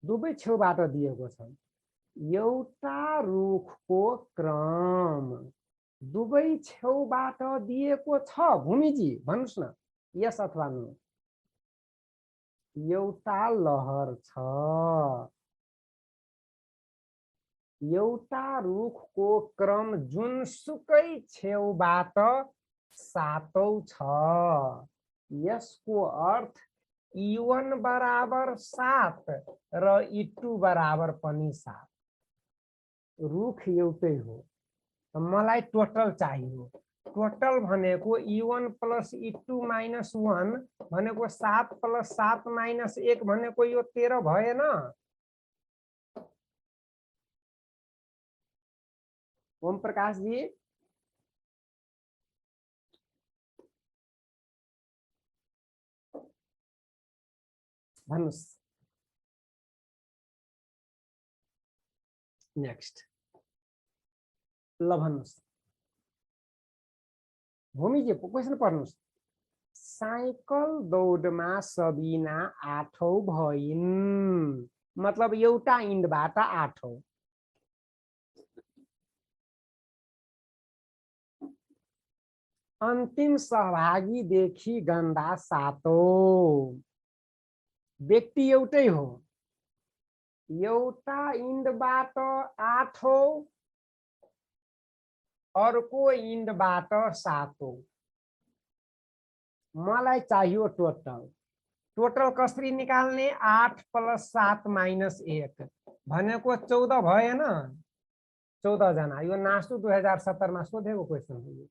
S1: दुवै छेउबाट दिएको छ। एउटा रुखको क्रम दुवै छेउबाट दिएको छ, भूमिजी भन्नुस् न, यस अथवा नो। एउटा लहर छ, एउटा रुखको क्रम जुनसुकै छेउबाट 7औं छ, यसको अर्थ E1 बराबर 7 र E2 बराबर पनि 7। रुख एउटै हो, मलाई टोटल चाहियो। टोटल भनेको E1 + E2 - 1 भनेको 7 + 7 - 1 भनेको यो 13 भएन। ओम प्रकाश जी भन्नुस्। नेक्स्ट ल भन्नुस्। भूमिजी क्वेसन पढ्नुस्। साइकल दौडमा सबिना 8औं भइन्, मतलब एउटा इन्डबाट 8औं। अन्तिम सहभागी देखि गन्दा 7औं। व्यक्ति एउटै हो, एउटा इन्डबाट 8औं, अर्को इन्डबाट 7औं। मलाई चाहियो टोटल। टोटल कसरी निकाल्ने? 8 + 7 - 1 भनेको 14 भएन? 14 जना। यो नासु 2070 मा सोधेको क्वेसन हो।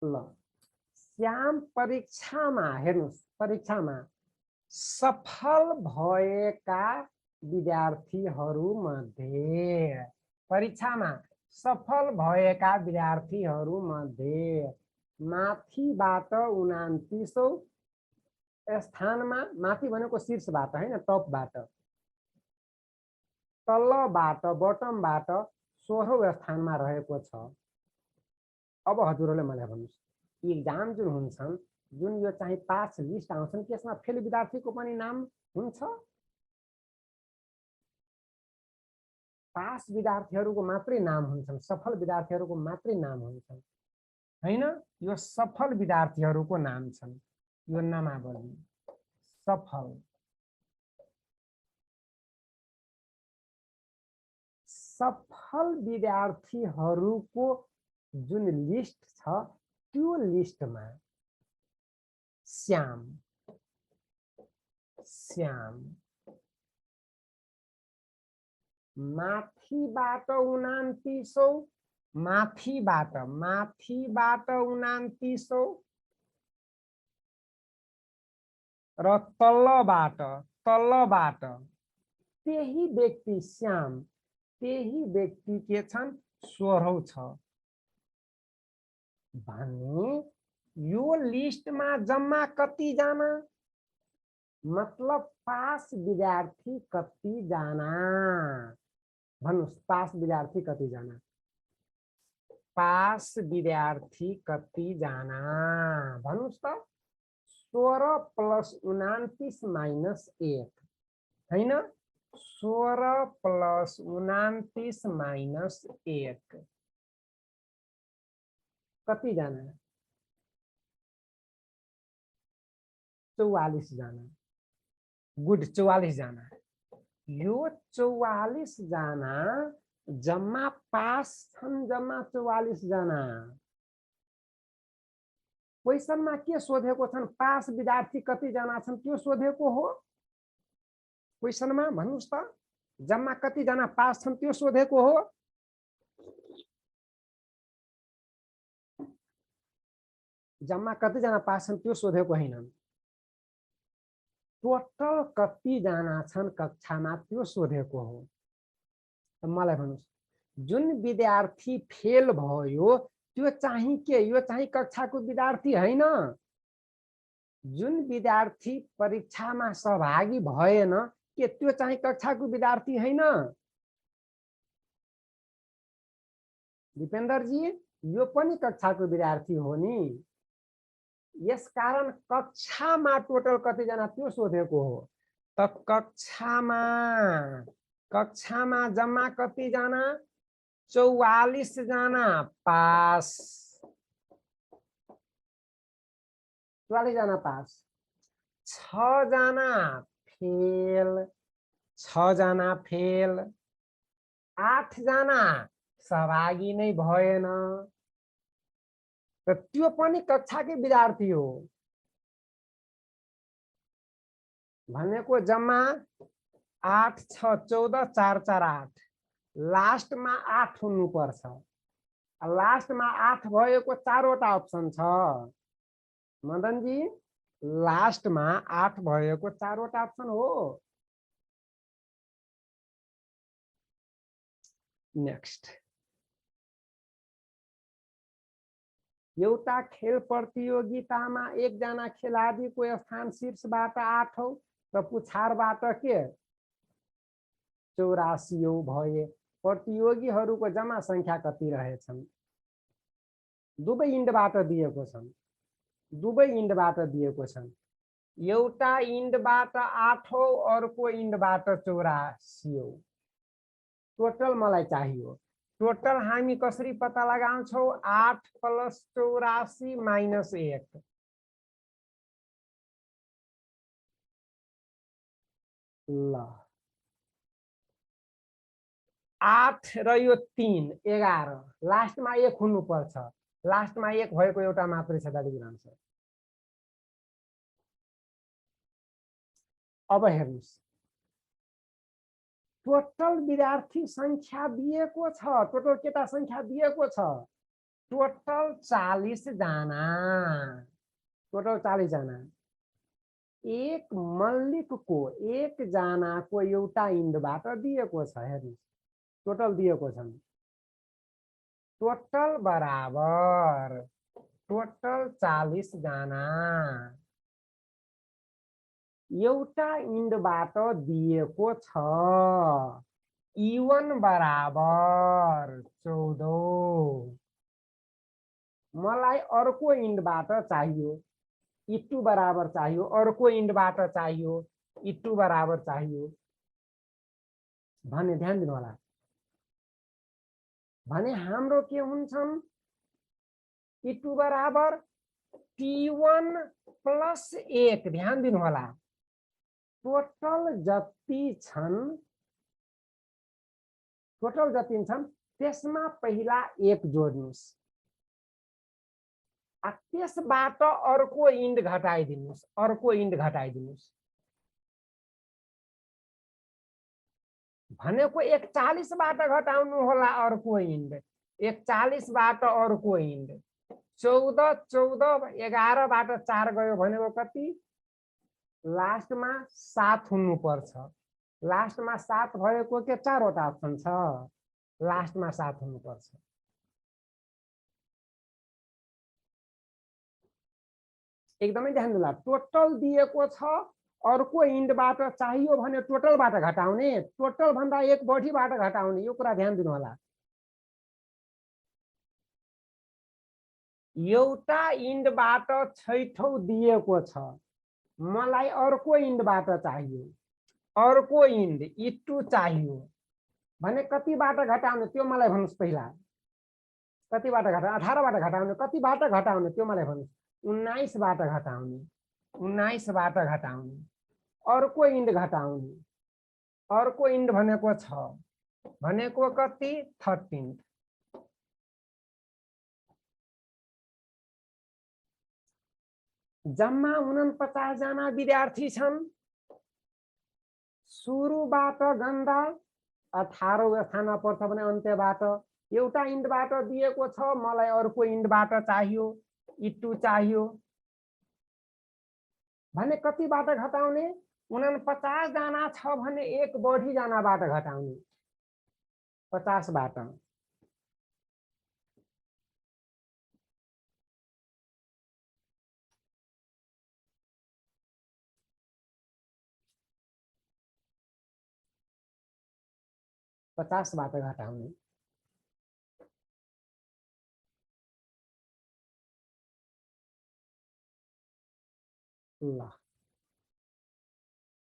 S1: ल श्याम परीक्षामा हेर्नुस्, परीक्षामा सफल भएका विद्यार्थीहरू मध्ये, परीक्षामा सफल भएका विद्यार्थीहरू मध्ये माथिबाट 29औं स्थानमा, माथि भनेको शीर्षबाट हैन, टपबाट, तलबाट बटमबाट 16औं स्थानमा रहेको छ। अब हजुरहरूले मलाई भन्नुस्, एक्जाम जुन हुन्छन्, जुन यो चाहिँ पास लिस्ट आउँछन्, त्यसमा फेल विद्यार्थीको पनि नाम हुन्छ? पास विद्यार्थीहरूको मात्रै नाम हुन्छन्, सफल विद्यार्थीहरूको मात्रै नाम हुन्छन् हैन? यो सफल विद्यार्थीहरूको नाम छन्। यो नामावली सफल, सफल विद्यार्थीहरूको जुन लिस्ट छ, त्यो लिस्टमा श्याम, श्याम माथिबाट 29औं, माथिबाट 29औं र तलबाट त्यही व्यक्ति श्याम, त्यही व्यक्ति के छन्? 16औं छ। भने यो लिस्टमा जम्मा कति जना? मतलब पास विद्यार्थी कति जना? भन्नुस्, पास विद्यार्थी कति जना? पास विद्यार्थी कति जना? भन्नुस् त। 16 + 29 - 1 हैन? 16 + 29 - 1 कति जना? 44 जना। गुड, 44 जना। यो 44 जना जम्मा पास छन्, जम्मा 44 जना। क्वेसनमा के सोधेको छन्? पास विद्यार्थी कति जना छन् त्यो सोधेको हो क्वेसनमा। भन्नुस् त, जम्मा कति जना पास छन् त्यो सोधेको हो। जम्मा कति जना पास छन् त्यो सोधेको हैन। टोटल कति जना छन् कक्षामा त्यो सोधेको हो। मलाई भन्नुस्, जुन विद्यार्थी फेल भयो त्यो चाहिँ के? यो चाहिँ कक्षाको विद्यार्थी हैन। जुन विद्यार्थी परीक्षामा सहभागी भएन के त्यो चाहिँ कक्षाको विद्यार्थी हैन? दिपेन्द्र जी, यो पनि कक्षाको विद्यार्थी हो नि। यसकारण कक्षामा टोटल कति जना त्यो सोधेको हो। त कक्षामा जम्मा कति जना? 44 जना पास, 44 जना पास, 6 जना फेल, 6 जना फेल, 8 जना सहभागी नै भएन। त त्यो पनि कक्षाकै विद्यार्थी हो। भनेको जम्मा 8 × 6 = 14, 4 × 4 = 8। लास्टमा 8 हुनुपर्छ। लास्टमा 8 भएको 4वटा अप्सन छ। मदन जी, लास्टमा 8 भएको 4वटा अप्सन हो। नेक्स्ट, एउटा खेल प्रतियोगितामा एकजना खेलाडीको स्थान शीर्षबाट 8औं र पुछारबाट के 84औं भए प्रतियोगीहरूको जम्मा संख्या कति रहेछन्? दुवै इन्डबाट दिएको छन्, दुवै इन्डबाट दिएको छन्। एउटा इन्डबाट 8औं, अर्को इन्डबाट 84औं। टोटल मलाई चाहियो। टोटल हामी कसरी पत्ता लगाउँछौं? 8 + 84 - 1। ल 8 र यो 3 11, लास्टमा 1 हुनुपर्छ। लास्टमा 1 भएको एउटा मात्रै छ दाजुभाइ। अब हेर्नुस्, टोटल विद्यार्थी संख्या दिएको छ, टोटल केटा संख्या दिएको छ, टोटल 40 जना, टोटल 40 जना। एक मल्लिकको एक जनाको एउटा इन्डबाट दिएको छ। हेर्नुस्, टोटल दिएको छन्। टोटल बराबर टोटल 40 जना, एउटा इन्डबाट दिएको छ। E1 बराबर 14। मलाई अर्को इन्डबाट चाहियो, E2 बराबर चाहियो, अर्को इन्डबाट चाहियो, E2 बराबर चाहियो भने ध्यान दिनु होला। भने हाम्रो के हुन्छन्? E2 बराबर T1 + 1। ध्यान दिनु होला, टोटल जति छन्, टोटल जति छन् त्यसमा पहिला 1 जोड्नुस्, त्यसबाट अर्को इन्ड घटाइदिनुस्, अर्को इन्ड घटाइदिनुस्। भनेको 41बाट घटाउनु होला अर्को इन्ड, 41बाट अर्को इन्ड। 14 14 11बाट 4 गयो भनेको कति? लास्टमा 7 हुनुपर्छ। लास्टमा 7 भएको के 4वटा अप्सन छ, लास्टमा 7 हुनुपर्छ। एकदमै ध्यान दिनु। टोटल दिएको छ, अर्को इन्डबाट चाहियो भने टोटलबाट घटाउने, टोटल भन्दा 1 बढीबाट घटाउने, यो कुरा ध्यान दिनु होला। एउटा इन्डबाट 6औं दिएको छ, मलाई अर्को इन्डबाट चाहियो, अर्को इन्ड E2 चाहियो भने कतिबाट घटाउने त्यो मलाई भन्नुस्। पहिला कतिबाट घटाउने? 18बाट घटाउने। कतिबाट घटाउने त्यो मलाई भन्नुस्। 19बाट घटाउने, 19बाट घटाउने, अर्को इन्ड घटाउने, अर्को इन्ड भनेको 6 भनेको कति? 13। जम्मा 49 जना विद्यार्थी छन्। सुरुबाट गन्दा 18औं स्थानमा पर्छ भने अन्त्यबाट एउटा इन्डबाट दिएको छ, मलाई अर्को इन्डबाट चाहियो, E2 चाहियो भने कतिबाट घटाउने? 49 जना छ भने 1 बढी जनाबाट घटाउने, 50बाट। घटाउने। ल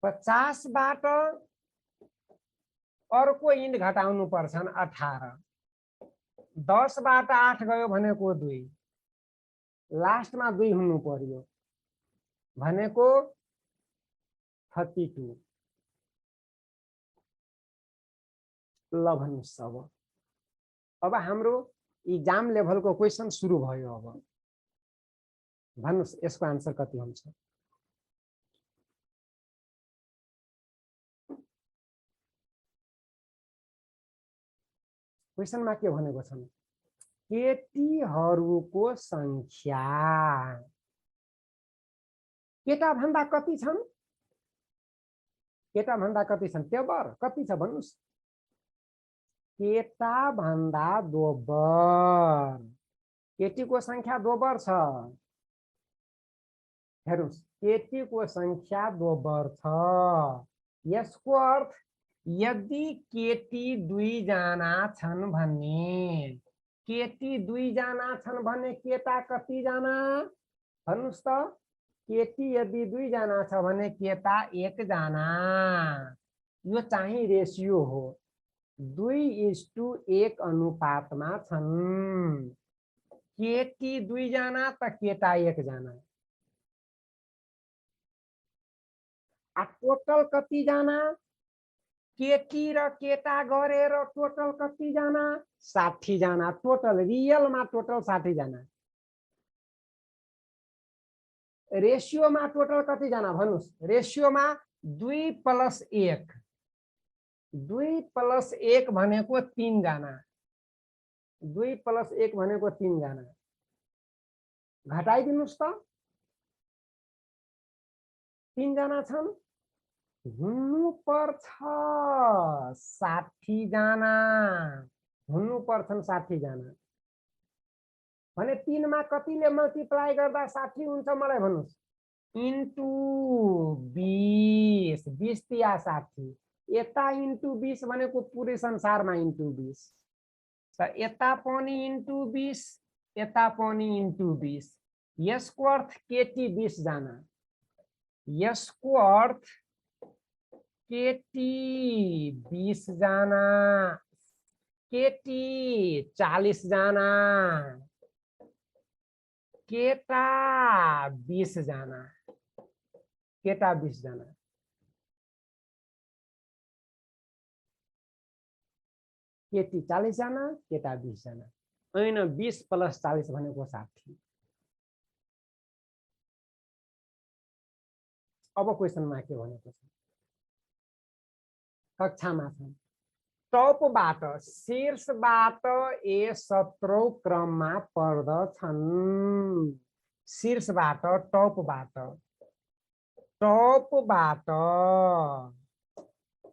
S1: 50बाट अर्को इन्ड घटाउनु पर्छन् 18। 10बाट 8 गयो भनेको 2, लास्टमा 2 हुनु पर्यो भनेको 32। ल भन्नुस्। अब हाम्रो इक्जाम लेभलको क्वेसन सुरु भयो। अब भन्नुस् यसको आन्सर कति हुन्छ? क्वेसनमा के भनेको छ? केटीहरूको संख्या, केटा भन्दा कति छन्? केटा भन्दा कति छन्? दोब्बर कति छ भन्नुस्? केटा भन्दा दोब्बर। केटीको संख्या दोब्बर छ। हेर्नुस्, केटीको संख्या दोब्बर छ। यसको अर्थ यदि केटी 2 जना छन् भने, केटी 2 जना छन् भने केटा कति जना? भन्नुस् त। केटी यदि 2 जना छ भने केटा 1 जना। यो चाहिँ रेशियो हो। 2:1 अनुपातमा छन्। केटी 2 जना त केटा 1 जना। टोटल कति जना? केटी र केटा गरेर टोटल कति जना? 60 जना। टोटल रियलमा टोटल 60 जना। रेशियोमा टोटल कति जना भन्नुस्? रेशियोमा 2 + 1। 2 + 1 भनेको 3 जना। 2 + 1 भनेको 3 जना। घटाइदिनुस् त। 3 जना छन्, हुनु पर्छ 60 जना। हुनु पर्छन् 60 जना। भने 3 मा कतिले मल्टिप्लाई गर्दा 60 हुन्छ मलाई भन्नुस्? इन्टु 20। 20 तिया 60। यता इन्टु 20 भनेको पुरै संसारमा इन्टु 20। त यता पनि इन्टु 20, यता पनि इन्टु 20। यसको अर्थ केटी 20 जना। यसको अर्थ केटी 20 जना। केटी 40 जना। केटा 20 जना। केटा 20 जना। केटी 40 जना, केटा 20 जना। होइन, 20 + 40 भनेको 60। अब क्वेसनमा के भनेको छ? कक्षामा छ। टपबाट शीर्षबाट A17 क्रममा पर्दछन्। शीर्षबाट टपबाट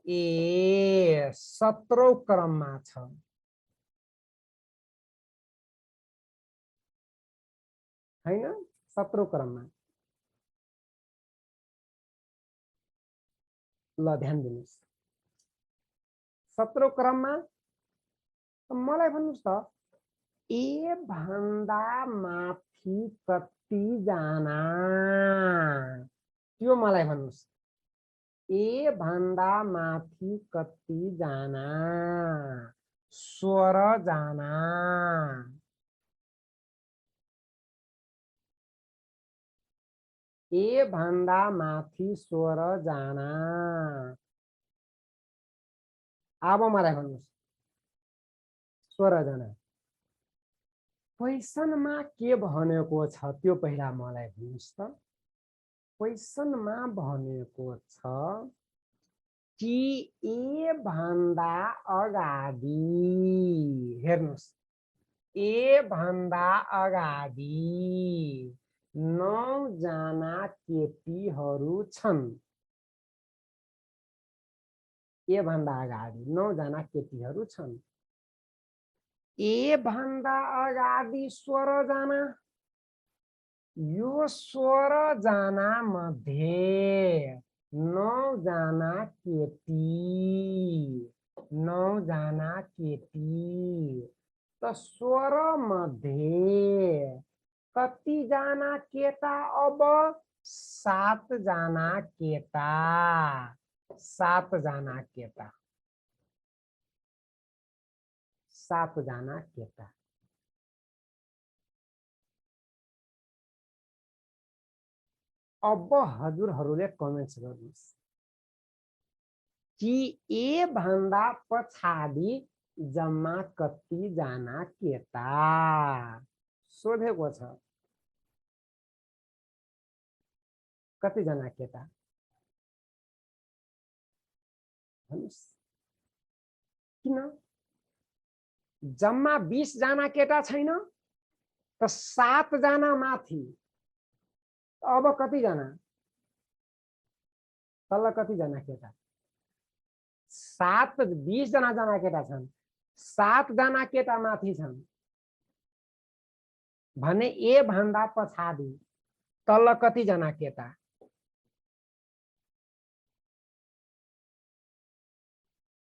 S1: A17 क्रममा छ। हैन, 17 क्रममा। ल ध्यान दिनुस्। 17 क्रममा मलाई भन्नुस् त, ए भन्दा माथि कति जना? त्यो मलाई भन्नुस्। ए भन्दा माथि कति जना? 16 जना। ए भन्दा माथि 16 जना। अब मलाई भन्नुस् 16 जना। क्वेसनमा के भनेको छ त्यो पहिला मलाई भन्नुस् त। क्वेसनमा भनेको छ कि ए भन्दा अगाडि, हेर्नुस्, ए भन्दा अगाडि 9 जना केटीहरू छन्। ए भन्दा अगाडि 9 जना केटीहरू छन्। ए भन्दा अगाडि 16 जना। यो 16 जना मध्ये 9 जना केटी। 9 जना केटी। त 16 मध्ये कति जना केटा? अब 7 जना केटा। 7 जना केटा। 7 जना केटा। अब हजुरहरूले कमेन्ट्स गर्नुस् कि ए भन्दा पछाडि जम्मा कति जना केटा सोधेको छ। कति जना केटा भन्नुस्? किन? जम्मा 20 जना केटा छैन त 7 जना माथि। अब कति जना? तल्ल कतिजना केटा 7 20 जना केटा छन् 7 जना केटा माथि छन् भने ए भन्दा पछाडि तल्ल कतिजना केटा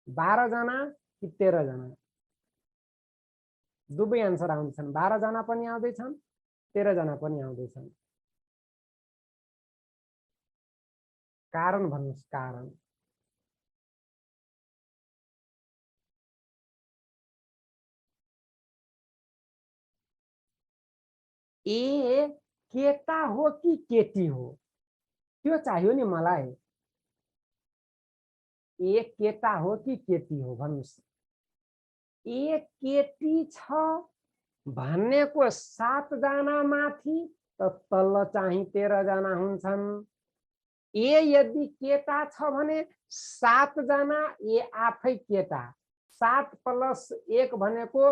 S1: 12 जना कि 13 जना दुवै आन्सर आउँदैछन् 12 जना पनि आउँदैछन् 13 जना पनि आउँदैछन् कारण भन्नुस् कारण ए केटा हो कि केटी हो त्यो चाहियो नि मलाई ए केटा हो कि केटी हो भन्नुस् ए केटी छ भन्नेको 7 जना माथि त तल्ल चाहिँ 13 जना हुन्छन् ए यदि केटा छ भने 7 जना ए आफै केटा 7 + 1 भनेको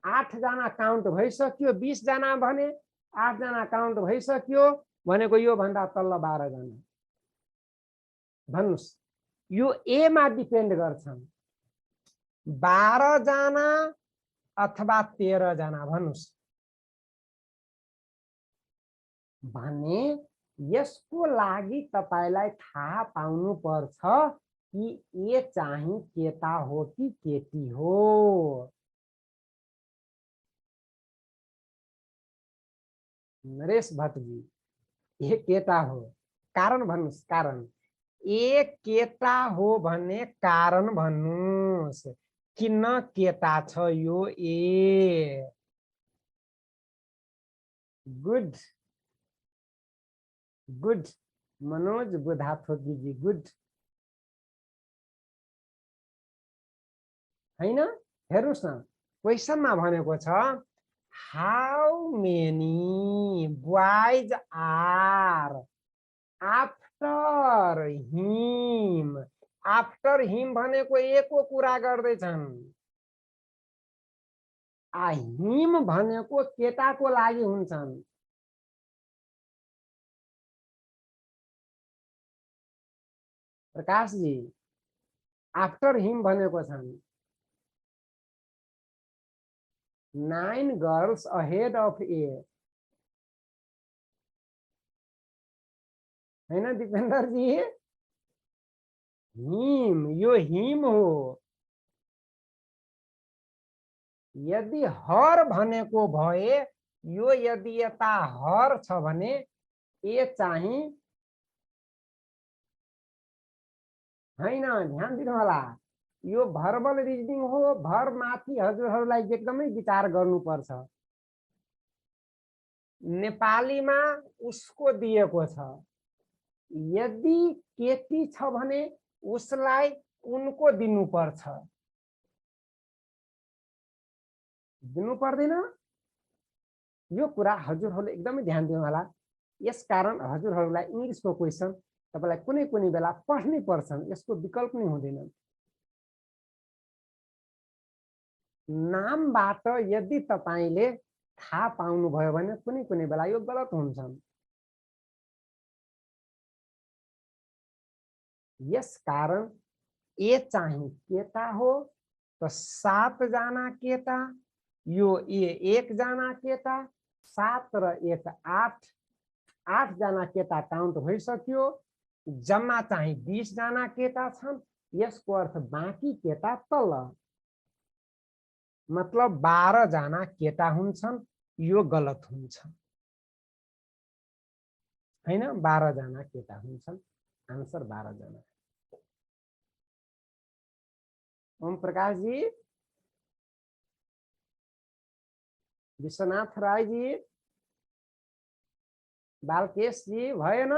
S1: 8 जना काउन्ट भइसक्यो 20 जना भने 8 जना काउन्ट भइसक्यो भनेको यो भन्दा तल्ल 12 जना भन्नुस् यो ए मा डिपेन्ड गर्छन् 12 जना अथवा 13 जना भन्नुस् भने यसको लागि तपाईलाई थाहा पाउनु पर्छ कि ए चाहिँ केटा हो कि केटी हो नरेश भट्टजी ए केटा हो कारण भन्नुस् कारण ए केटा हो भन्ने कारण भन्नुस् किन केटा छ यो ए good good Manoj Budhathoki ji good हैन हेर्नुस् न क्वेशनमा भनेको छ how many boys are after him भनेको एको कुरा गर्दैछन् आ हिम भनेको केटाको लागि हुन्छन् प्रकाश जी आफ्टर हिम भनेको छन् 9 गर्ल्स अहेड अफ ए हैन दीपेंद्र जी हिम यो हिम हो यदि हर भनेको भए यो यदि यता हर छ भने ए चाहिँ हैन ध्यान दिनु होला यो भर्बल रिजनिङ हो भर माथि हजुरहरूलाई एकदमै विचार गर्नुपर्छ नेपालीमा उसको दिएको छ यदि केटी छ भने उसलाई उनको दिनुपर्छ दिनु पर्दैन यो कुरा हजुरहरूले एकदमै ध्यान दिनु होला यसकारण हजुरहरूलाई इंग्लिशको क्वेशन तपाईलाई कुनै कुनै बेला पढ्नै पर्छन् यसको विकल्प नै हुँदैन नामबाट यदि तपाईले थाहा पाउनु भयो भने कुनै कुनै बेला यो गलत हुन्छ यस कारण ए चाहिँ केटा हो त 7 जना केटा यो ए 1 जना केटा 7 र 1 8 8 जना केटा काउन्ट भइसक्यो जम्मा चाहिँ 20 जना केटा छन् यसको अर्थ बाँकी केटा तल मतलब 12 जना केटा हुन्छन् यो गलत हुन्छ हैन 12 जना केटा हुन्छन् आन्सर 12 जना ओम प्रकाश जी विश्वनाथ राय जी बालकेश जी भएन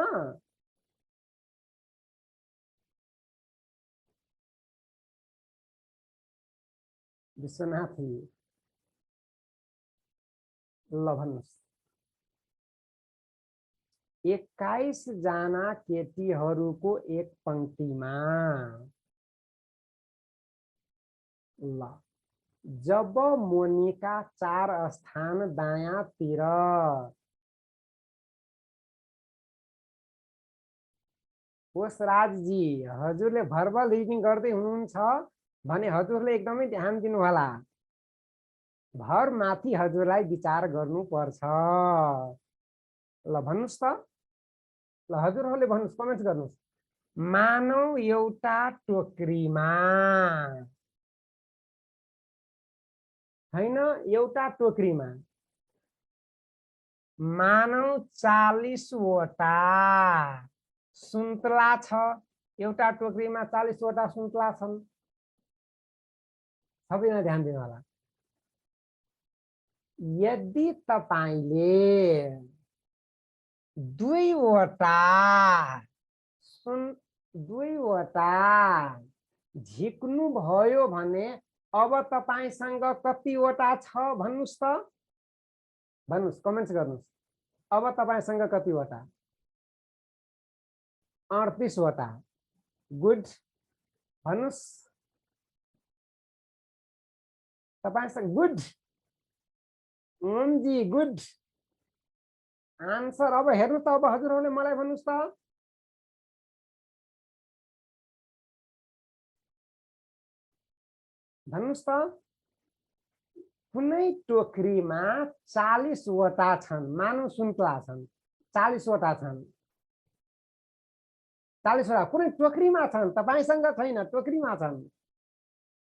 S1: विश्वनाथ जी ल भन्नुस् 21 जना केटीहरूको एक पंक्तिमा ल जब मोनिका 4 स्थान दायाँतिर पोषराजजी हजुरले भर्बल रिडिङ गर्दै हुनुहुन्छ भने हजुरले एकदमै ध्यान दिनु होला। भर माथि हजुरलाई विचार गर्नुपर्छ। ल भन्नुस् त, ल हजुरहरूले भन्नुस्, कमेन्ट गर्नुस्। मानव एउटा टोकरीमा, हैन एउटा टोकरीमा मानव 40 वटा सुन्तला छ। एउटा टोकरीमा 40 वटा सुन्तला छन्। सबैजना ध्यान दिनु होला। यदि तपाईले 2 वटा झिक्नु भयो भने अब तपाईसँग कतिवटा छ भन्नुस् त, भन्नुस्, कमेन्ट्स गर्नुस्। अब तपाईसँग कतिवटा? 38 वटा। गुड, भन्नुस् तपाईसँग। Good Omji, good answer. अब हेर्नु त, अब हजुरहरूले मलाई भन्नुस् त। भन्नुस् त, कुनै टोकरीमा 40 वटा छन्, मानव सुन्तला छन्, 40 वटा छन्। 40 वटा कुनै टोकरीमा छन्, तपाईसँग छैन, टोकरीमा छन्।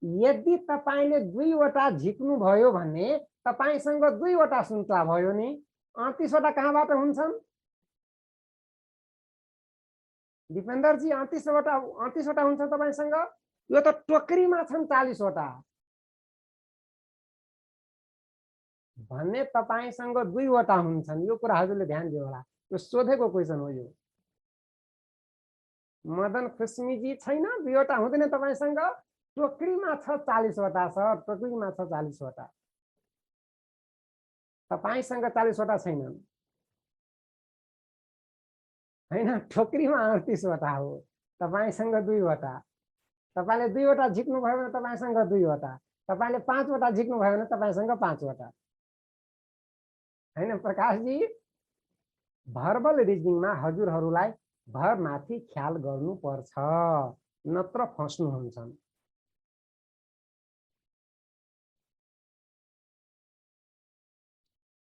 S1: यदि तपाईले 2 वटा झिक्नु भयो भने तपाईसँग 2 वटा सुन्तला भयो नि। 38 वटा कहाँबाट हुन्छन्? दिपेन्द्रजी 38 वटा हुन्छ तपाईसँग। यो त टोकरीमा छन् 40 वटा भन्ने तपाईसँग 2 वटा हुन्छन्। यो कुरा हजुरले ध्यान दिनु होला। यो सोधेको क्वेशन हो यो। मदन खुस्मीजी छैन, 2 वटा हुँदैन तपाईसँग। टोकरीमा छ 40 वटा सर, टोकरीमा छ 40 वटा। तपाईसँग 40 वटा छैनन्, हैन, टोकरीमा 38 वटा हो, तपाईसँग 2 वटा। तपाईले 2 वटा झिक्नु भयो भने तपाईसँग 2 वटा। तपाईले 5 वटा झिक्नु भयो भने तपाईसँग 5 वटा। हैन प्रकाशजी, भर्बल रिजनिङमा हजुरहरूलाई भर माथि ख्याल गर्नुपर्छ, नत्र फस्नुहुन्छ।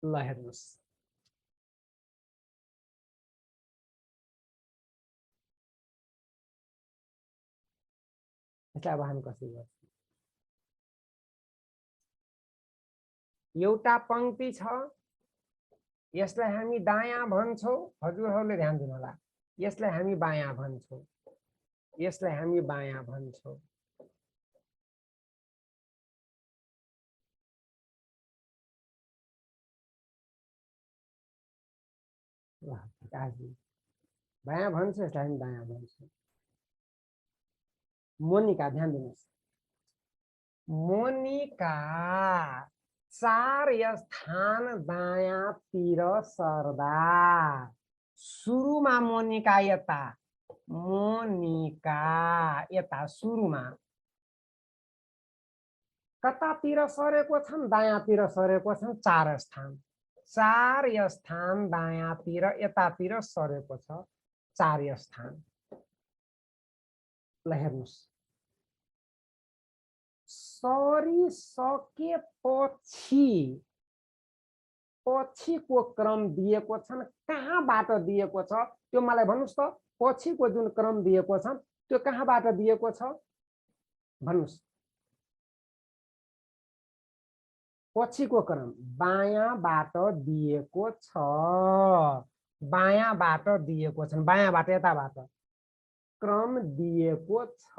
S1: ल हेर्नुस्, यसलाई अब हामी कसरी गर्छौँ? एउटा पंक्ति छ, यसलाई हामी दायाँ भन्छौँ। हजुरहरूले ध्यान दिनु होला। यसलाई हामी बायाँ भन्छौँ, यसलाई हामी बायाँ भन्छौँ। बायाँ भन्छ, यसलाई हामी दायाँ भन्छौँ। मोनिका ध्यान दिनुहोस्। मोनिका 4 स्थान दायाँतिर सर्दा सुरुमा मोनिका यता, मोनिका यता सुरुमा कतातिर सरेको छन्? दायाँतिर सरेको छन् 4 स्थान। 4 स्थान दायाँतिर यतातिर सरेको छ 4 स्थान। ल हेर्नुस्, सरिसकेपछि पछिको क्रम दिएको छन्, कहाँबाट दिएको छ त्यो मलाई भन्नुस् त। पछिको जुन क्रम दिएको छ त्यो कहाँबाट दिएको छ भन्नुस्। पछिको क्रम बायाँबाट दिएको छ, बायाँबाट दिएको छन्, बायाँबाट यताबाट क्रम दिएको छ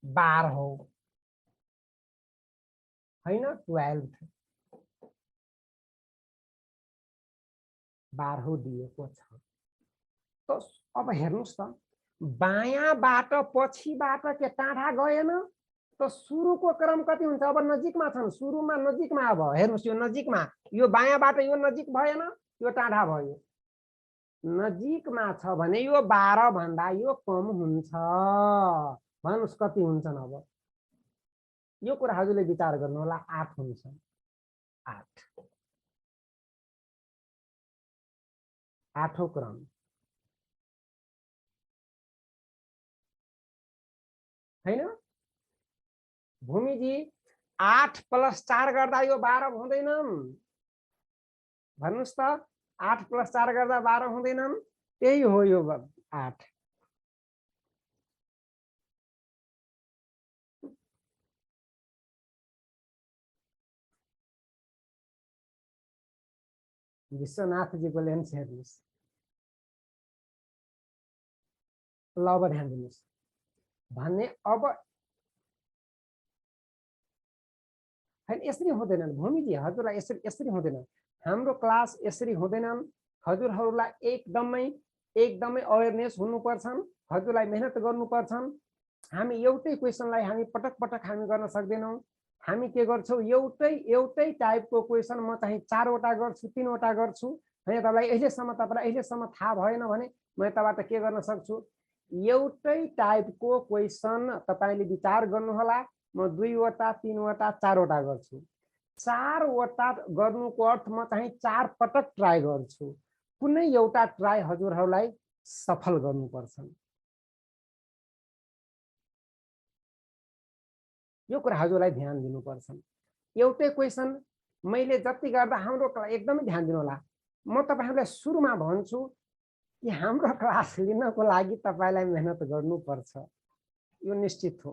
S1: 12 हैन, 12 दिएको छ। त अब हेर्नुस् त, बायाँबाट पछिबाट के टाढा गएन त सुरुको क्रम कति हुन्छ? अब नजिकमा छन्, सुरुमा नजिकमा। अब हेर्नुस्, यो नजिकमा, यो बायाँबाट यो नजिक भएन, यो टाढा भयो। नजिकमा छ भने यो 12 भन्दा यो कम हुन्छ। भन्नुस् कति हुन्छन्? अब यो कुरा हजुरले विचार गर्नु होला। 8 हुन्छ। 8 8औं क्रम। हैन भूमिजी 8 + 4 गर्दा यो 12 हुँदैनन् भन्नुस् त 8 + 4 गर्दा 12 हुँदैनन् त्यही हो यो 8 विश्वनाथजीको लेन्स हेर्नुस् ल अब ध्यान दिनुस् भन्ने अब हैन यसरी हुँदैन भूमिजी हजुरलाई यसरी हुँदैन हाम्रो क्लास यसरी हुँदैनन् हजुरहरूलाई एकदमै एकदमै अवेरनेस हुनुपर्छन् हजुरलाई मेहनत गर्नुपर्छन् हामी एउटै क्वेशनलाई हामी पटक पटक हामी गर्न सक्दैनौं हामी के गर्छौं एउटै टाइपको क्वेशन म चाहिँ 4 वटा गर्छु 3 वटा गर्छु हैन तपाईलाई अहिलेसम्म थाहा भएन भने म यताबाट के गर्न सक्छु एउटै टाइपको क्वेशन तपाईले विचार गर्नुहोला म 2 वटा 3 वटा 4 वटा गर्छु 4 वटा गर्नुको अर्थ म चाहिँ 4 पटक ट्राई गर्छु कुनै एउटा ट्राई हजुरहरूलाई सफल गर्नुपर्छ यो कुरा हजुरलाई ध्यान दिनुपर्छ एउटै क्वेशन मैले जति गर्दा हाम्रो एकदमै ध्यान दिनु होला म तपाईहरुलाई सुरुमा भन्छु कि हाम्रो क्लास लिनको लागि तपाईलाई मेहनत गर्नुपर्छ यो निश्चित हो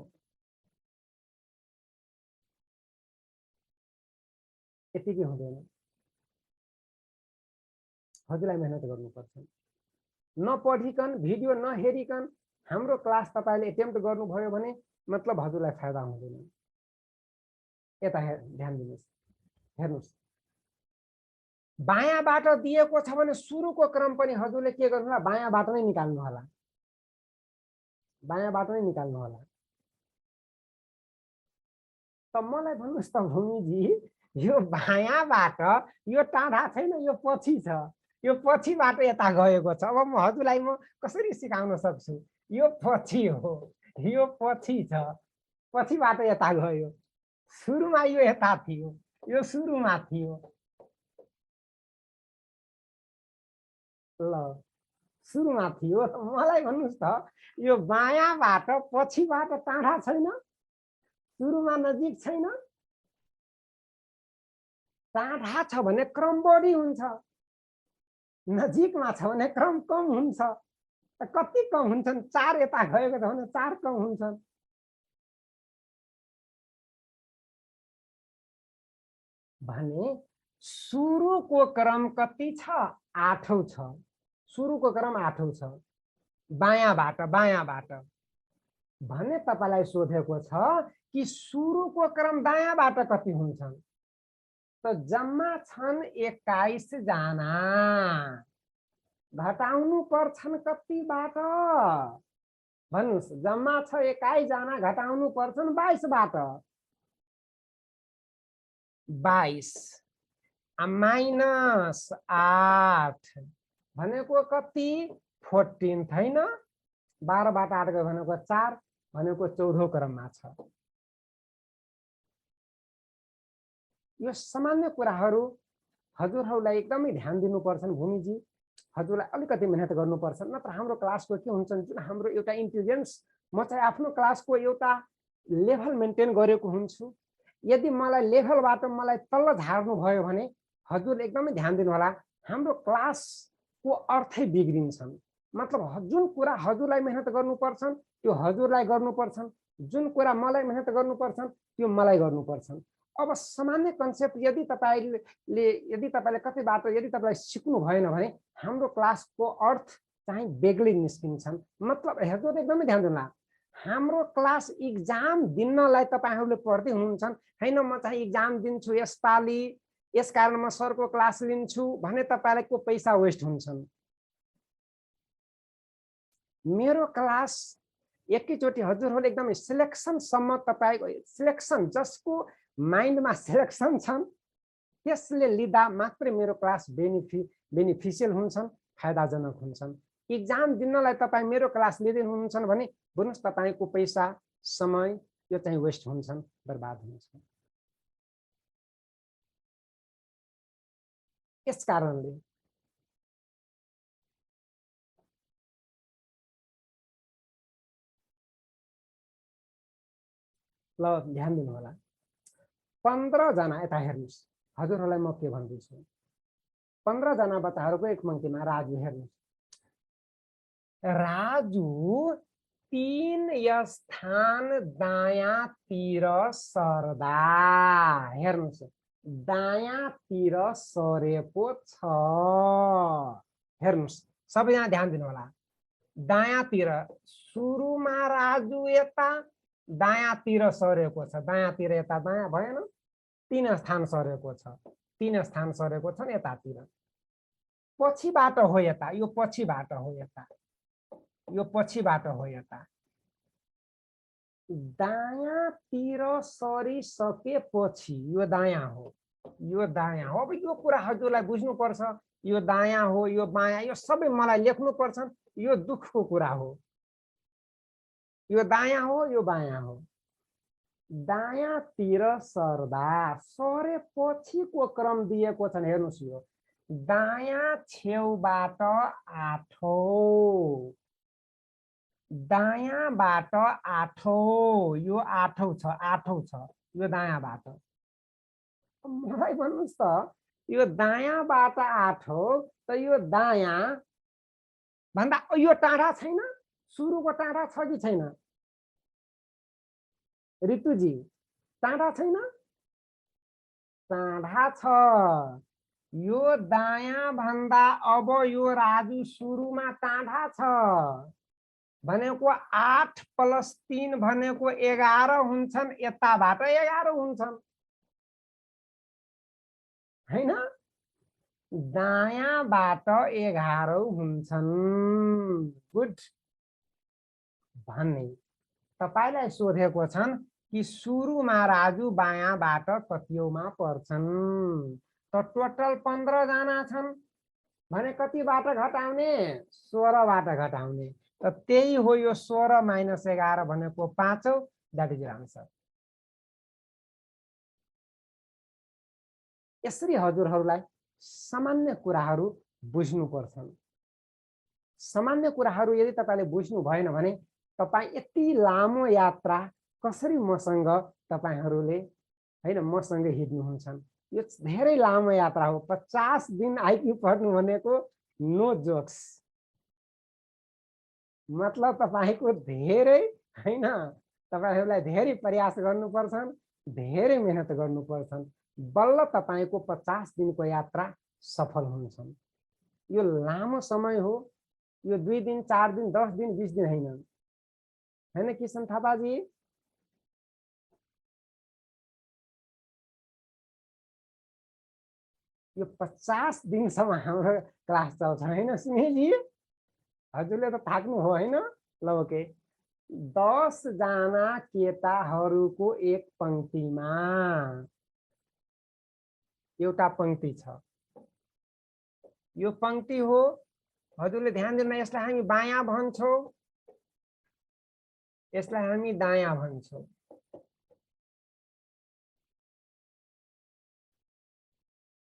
S1: यतिकै हुँदैन हजुरलाई मेहनत गर्नुपर्छ नपढिकन भिडियो नहेरिकन हाम्रो क्लास तपाईले एटेम्प्ट गर्नुभयो भने मतलब हजुरलाई फाइदा हुँदैन यता ध्यान दिनुस् हेर्नुस् बायाँबाट दिएको छ भने सुरुको क्रम पनि हजुरले के गर्नु होला बायाँबाट नै निकाल्नु होला बायाँबाट नै निकाल्नु होला त मलाई भन्नुस् त भूमिजी यो बायाँबाट यो टाढा छैन यो पछि छ यो पछिबाट यता गएको छ अब म हजुरलाई म कसरी सिकाउन सक्छु यो पछि हो यो पछि छ पछिबाट यता गयो सुरुमा यो यता थियो यो सुरुमा थियो ल सुरुमा थियो मलाई भन्नुस् त यो बायाँबाट पछिबाट टाढा छैन सुरुमा नजिक छैन टाढा छ भने क्रम बढी हुन्छ नजिकमा छ भने क्रम कम हुन्छ कति कम हुन्छन् 4 यता गएको छ भने 4 कम हुन्छन् भने सुरुको क्रम कति छ 8औं छ सुरुको क्रम 8औं छ बायाँबाट भने तपाईलाई सोधेको छ कि सुरुको क्रम दायाँबाट कति हुन्छन् त जम्मा छन् 21 जना घटाउनु पर्छन् कतिबाट भन्नुस् जम्मा छ 21 जना घटाउनु पर्छन् 22 बाट 22 -8 भनेको कति 14 छैन 12 बाट 8 गयो भनेको 4 भनेको 14औं क्रममा छ यो सामान्य कुराहरू हजुरहरूलाई एकदमै ध्यान दिनुपर्छन् भूमिजी हजुरलाई अलिकति मेहनत गर्नुपर्छ नत्र हाम्रो क्लासको के हुन्छ जुन हाम्रो एउटा इन्टेलिजेन्स म चाहिँ आफ्नो क्लासको एउटा लेभल मेन्टेन गरेको हुन्छु यदि मलाई लेभलबाट मलाई तल्लो झार्नु भयो भने हजुर एकदमै ध्यान दिनु होला हाम्रो क्लासको अर्थै बिग्रिन्छन् मतलब जुन कुरा हजुरलाई मेहनत गर्नुपर्छन् त्यो हजुरलाई गर्नुपर्छन् जुन कुरा मलाई मेहनत गर्नुपर्छन् त्यो मलाई गर्नुपर्छन् अब सामान्य कन्सेप्ट यदि तपाईले कतैबाट यदि तपाईलाई सिक्नु भएन भने हाम्रो क्लासको अर्थ चाहिँ बेग्लै निस्किन्छन् मतलब हजुर एकदमै ध्यान दिनु होला हाम्रो क्लास एक्जाम दिनलाई तपाईहरुले पढ्दै हुनुहुन्छ हैन म चाहिँ एक्जाम दिन्छु यसपाली यसकारण म सरको क्लास लिन्छु भने तपाईलाई को पैसा वेस्ट हुन्छन् मेरो क्लास एकैचोटी हजुरहरूले एकदम सिलेक्सन सम्म तपाईको सिलेक्सन जसको माइन्डमा सिलेक्सन छन् त्यसले लिदा मात्रै मेरो क्लास बेनिफिशियल हुन्छन् फाइदाजनक हुन्छन् एक्जाम दिनलाई तपाई मेरो क्लास लिँदै हुनुहुन्छ भने बुझ्नुस् तपाईको पैसा समय यो चाहिँ वेस्ट हुन्छन् बर्बाद हुन्छन् यस कारणले ल ध्यान दिनु होला 15 जना यता हेर्नुस् हजुरहरूलाई म के भन्दैछु 15 जना बच्चाहरूको एक पंक्तिमा राजु हेर्नुस् राजु 3 स्थान दायाँतिर सर्दा हेर्नुस् दायाँतिर सरेको छ हेर्नुस् सबैजना ध्यान दिनु होला दायाँतिर सुरुमा राजु यता दायाँतिर सरेको छ दायाँतिर यता दायाँ भएन 3 स्थान सरेको छ 3 स्थान सरेको छ नि यतातिर पछिबाट हो यता यो पछिबाट हो यता यो पछिबाट हो यता दायाँतिर सरिसकेपछि यो दायाँ हो अब यो कुरा हजुरलाई बुझ्नुपर्छ यो दायाँ हो यो बायाँ यो सबै मलाई लेख्नुपर्छ यो दुःखको कुरा हो यो दायाँ हो यो बायाँ हो दायाँतिर सर्दा सरेपछिको क्रम दिएको छ हेर्नुस् यो दायाँ छेउबाट आठौं दायाँबाट आठौं यो आठौं छ यो दायाँबाट मलाई भन्नुस् त यो दायाँबाट आठौं त यो दायाँ भन्दा यो टाढा छैन सुरुको टाढा छ कि छैन ऋतुजी टाढा छैन टाढा छ यो दायाँ भन्दा अब यो राजु सुरुमा टाढा छ भनेको 8 + 3 भनेको 11 हुन्छन् यताबाट 11 हुन्छन् हैन दायाँबाट 11 हुन्छन् गुड भन्ने तपाईलाई सोधेको छन् कि सुरुमा राजु बायाँबाट कतिौमा पर्छन् त टोटल 15 जना छन् भने कतिबाट घटाउने 16 बाट घटाउने त त्यही हो यो 16 - 11 भनेको 5 दैट इज आन्सर यसरी हजुरहरूलाई सामान्य कुराहरू बुझ्नु पर्छन् सामान्य कुराहरू यदि तपाईले बुझ्नु भएन भने तपाई यति लामो यात्रा कसरी मसँग तपाईहरुले हैन मसँग हिड्नुहुन्छ यो धेरै लामो यात्रा हो 50 दिन आइक्यू पढ्नु भनेको नो जोक्स मतलब तपाईको धेरै हैन तपाईहरुलाई धेरै प्रयास गर्नुपर्छन् धेरै मेहनत गर्नुपर्छन् बल्ल तपाईको 50 दिनको यात्रा सफल हुन्छन् यो लामो समय हो यो 2 दिन 4 दिन 10 दिन 20 दिन हैन हैन किशन थापाजी यो 50 दिनसम्म हाम्रो क्लास चल्छ हैन सुनेजी हजुरले त थाक्नु हो हैन ल ओके 10 जना केटाहरूको एक पंक्तिमा एउटा पंक्ति छ यो पंक्ति हो हजुरले ध्यान दिनु यसलाई हामी बायाँ भन्छौं यसलाई हामी दायाँ भन्छौं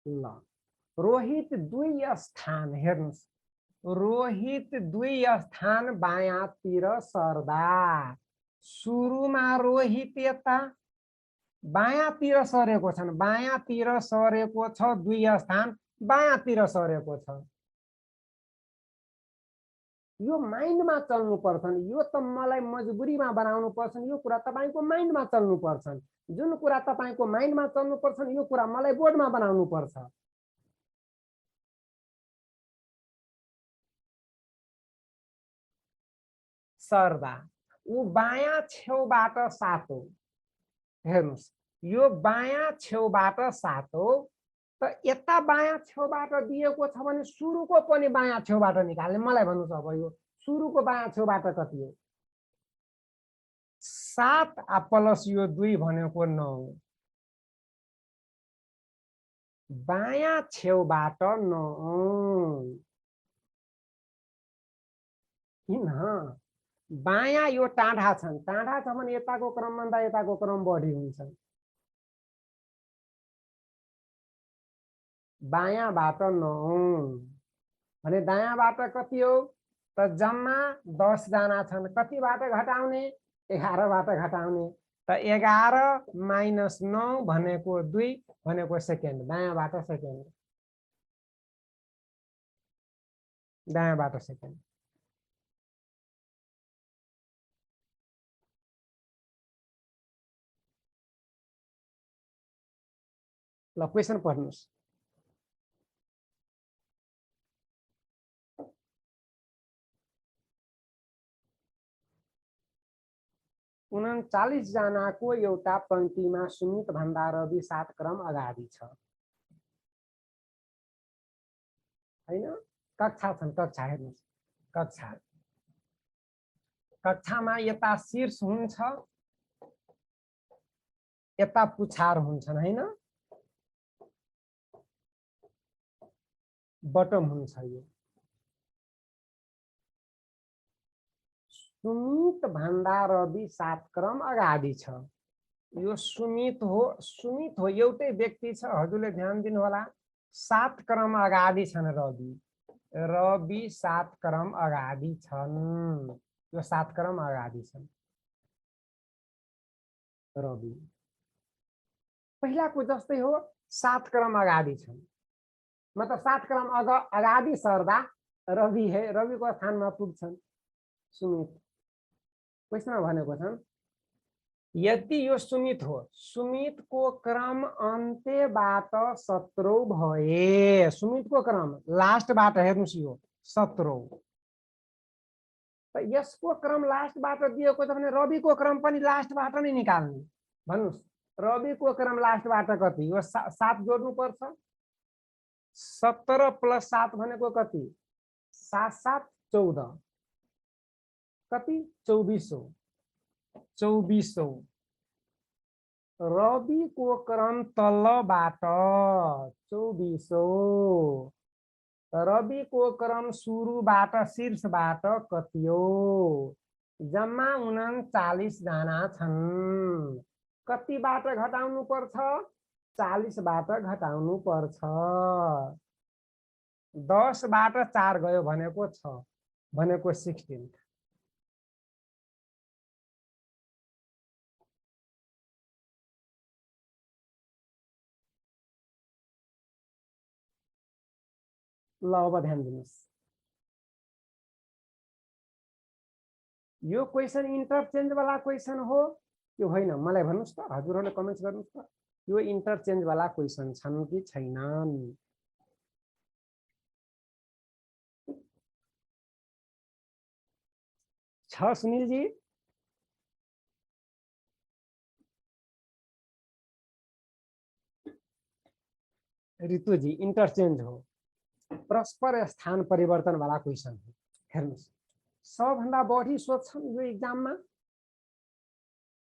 S1: ल रोहित 2 स्थान हेर्नुस् रोहित 2 स्थान बायाँतिर सर्दा सुरुमा रोहित यता बायाँतिर सरेको छन् बायाँतिर सरेको छ 2 स्थान बायाँतिर सरेको छ यो माइन्डमा चल्नु पर्छ यो त मलाई मजबुरीमा बनाउनु पर्छ यो कुरा तपाईको माइन्डमा चल्नु पर्छ जुन कुरा तपाईको माइन्डमा चल्नु पर्छ यो कुरा मलाई बोर्डमा बनाउनु पर्छ सर्दा उ बायाँ छेउबाट सातौं हेर्नुस् यो बायाँ छेउबाट सातौं त यता बायाँ छेउबाट दिएको छ भने सुरुको पनि बायाँ छेउबाट निकाल्ने मलाई भन्नुस् अब यो सुरुको बायाँ छेउबाट कति हो 7 प्लस यो 2 भनेको 9 बायाँ छेउबाट 9 किन बायाँ यो टाढा छन् टाढा छ भने यताको क्रम भन्दा यताको क्रम बढी हुन्छ बायाँबाट 9 भने दायाँबाट कति हो त जम्मा 10 जना छन् कतिबाट घटाउने 11 बाट घटाउने त 11 माइनस 9 भनेको 2 भनेको सेकेन्ड, दायाँबाट सेकेन्ड, दायाँबाट सेकेन्ड। ल क्वेसन पढ्नुस्। उनचालीस जनाको एउटा पंक्तिमा सुमित भन्दा रवि 7 क्रम अगाडि छ हैन। कक्षा छन्, कक्षा हेर्नुस्, कक्षा कक्षामा यता शीर्ष हुन्छ, यता पुछार हुन्छन् हैन, बटम हुन्छ। यो सुमित भन्दा रवि 7 क्रम अगाडि छ। यो सुमित हो एउटै व्यक्ति छ। हजुरले ध्यान दिनु होला, 7 क्रम अगाडि छन् रवि 7 क्रम अगाडि छन्। यो 7 क्रम अगाडि छन् रवि। पहिलाको जस्तै हो, 7 क्रम अगाडि छन्, मतलब 7 क्रम अगाडि सर्दा रवि रविको स्थानमा पुग्छन् सुमित। क्वेसनमा भनेको छन् यदि यो सुमित हो, सुमितको क्रम अन्त्यबाट 17औं भए, सुमितको क्रम लास्टबाट हेर्नुस् यो 17औं, त यसको क्रम लास्टबाट दिएको छ भने रविको क्रम पनि लास्टबाट नै निकाल्ने। भन्नुस् रविको क्रम लास्टबाट कति? यो 7 जोड्नु पर्छ। 17 + 7 भनेको कति? 7 7 14, कति? 2400। 2400 रविको क्रम तलबाट 2400, रविको क्रम सुरुबाट शीर्षबाट कति हो? जम्मा 39 जना छन्। कतिबाट घटाउनु पर्छ? 40 बाट घटाउनु पर्छ। 10 बाट 4 गयो भनेको 6, भनेको 16। ल अब ध्यान दिनुस्, यो क्वेसन इन्टरचेन्ज वाला क्वेसन हो कि होइन मलाई भन्नुस् त। हजुरहरूले कमेन्ट्स गर्नुस् त, यो इन्टरचेन्ज वाला क्वेसन छन् कि छैनन्? छ सुनिल जी? ऋतु जी इंटरचेंज हो, परस्पर स्थान परिवर्तन वाला क्वेसन हो। हेर्नुस् सबभन्दा बढी सोध्छन् यो एक्जाममा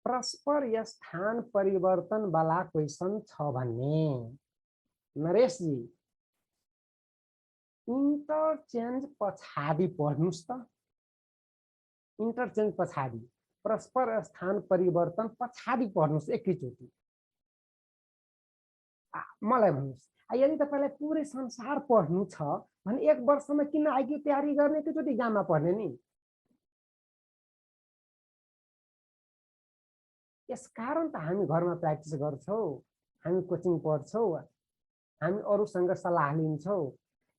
S1: परस्पर स्थान परिवर्तन वाला क्वेसन छ भन्ने। नरेश जी इंटरचेंज पछाडि पढ्नुस् त, इंटरचेंज पछाडि परस्पर स्थान परिवर्तन पछाडि पढ्नुस् एकैचोटि। मलाई भन्नुस् यदि तपाईलाई पुरै संसार पढ्नु छ भने 1 वर्षमा किन आइक्यू तयारी गर्ने, एकैचोटि एक्जाममा पढ्ने नि। यसकारण त हामी घरमा प्र्याक्टिस गर्छौं, हामी कोचिङ पढ्छौं, हामी अरूसँग सल्लाह लिन्छौं।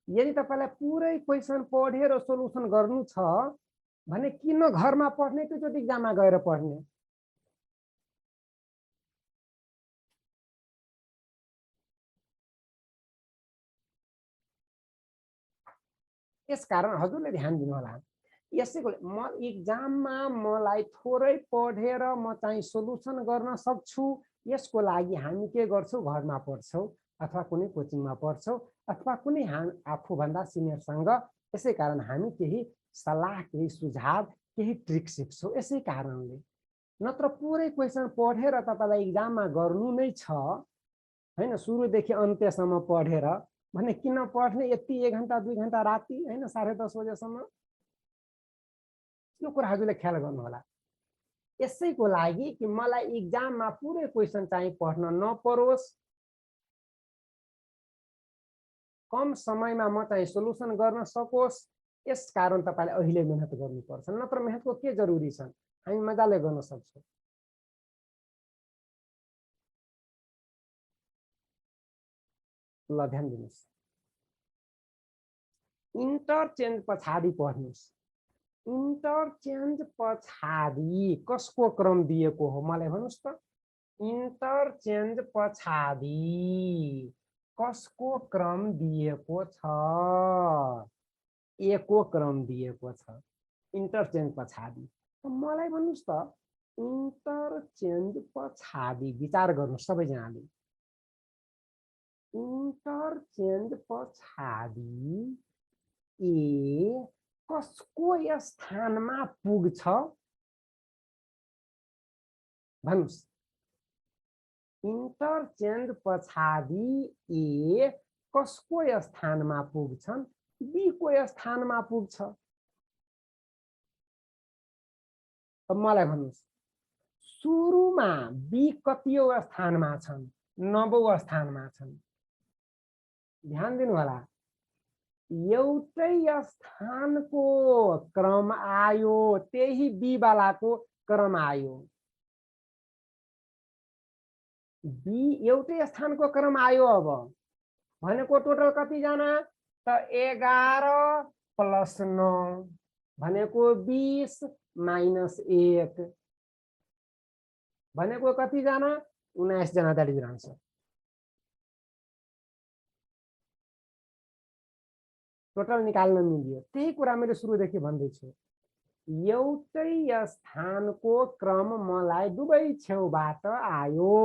S1: यदि तपाईलाई पुरै क्वेसन पढेर सोलुसन गर्नु छ भने किन घरमा पढ्ने, एकैचोटि एक्जाममा गएर पढ्ने। यसकारण हजुरले ध्यान दिनु होला। यसैको म एक्जाममा मलाई थोरै पढेर म चाहिँ सोलुसन गर्न सक्छु, यसको लागि हामी के गर्छौं, घरमा पढ्छौं अथवा कुनै कोचिङमा पढ्छौं अथवा कुनै आफूभन्दा सिनियरसँग। यसै कारण हामी केही सल्लाह, केही सुझाव, केही ट्रिक सिक्छौं। यसै कारणले नत्र पुरै क्वेसन पढेर तपाईलाई एक्जाममा गर्नु नै छ हैन, सुरुदेखि अन्त्यसम्म पढेर भने किन पढ्ने, यति 1 घण्टा 2 घण्टा राति हैन 10:30 बजेसम्म। यो कुरा हजुरले ख्याल गर्नु होला। यसैको लागि कि मलाई एक्जाममा पुरै क्वेसन चाहिँ पढ्न नपरोस्, कम समयमा म चाहिँ सोलुसन गर्न सकोस्, यस कारण तपाईले अहिले मेहनत गर्नुपर्छ। नत्र मेहनतको के जरुरी छ, हामी मजाले गर्न सक्छौं। ल ध्यान दिनुहोस्, इन्टरचेन्ज पछाडि पढ्नुहोस्। इन्टरचेन्ज पछाडि कसको क्रम दिएको हो मलाई भन्नुहोस् त। इन्टरचेन्ज पछाडि कसको क्रम दिएको छ? ए को क्रम दिएको छ इन्टरचेन्ज पछाडि। मलाई भन्नुहोस् त, इन्टरचेन्ज पछाडि विचार गर्नुहोस् सबैजनाले। इन्टरचेन्ज पछाडि ए कसको स्थानमा पुग्छ भन्नुहोस्। इन्टरचेन्ज पछाडि ए कसको स्थानमा पुग्छन्? बी को स्थानमा पुग्छ। अब मलाई भन्नुहोस्, सुरुमा बी कतिऔं स्थानमा छन्? 9औं स्थानमा छन्। ध्यान दिनु होला, एउटै स्थानको क्रम आयो, त्यही बी वालाको क्रम आयो। बी एउटै स्थानको क्रम आयो। अब भनेको टोटल कतिजना त 11 प्लस 9 भनेको 20 माइनस 1 भनेको कतिजना? 19 जना। That is answer. टोटल निकाल्न मिल्यो। त्यही कुरा मैले सुरुदेखि भन्दैछु, एउटै स्थानको क्रम मलाई दुवै छेउबाट आयो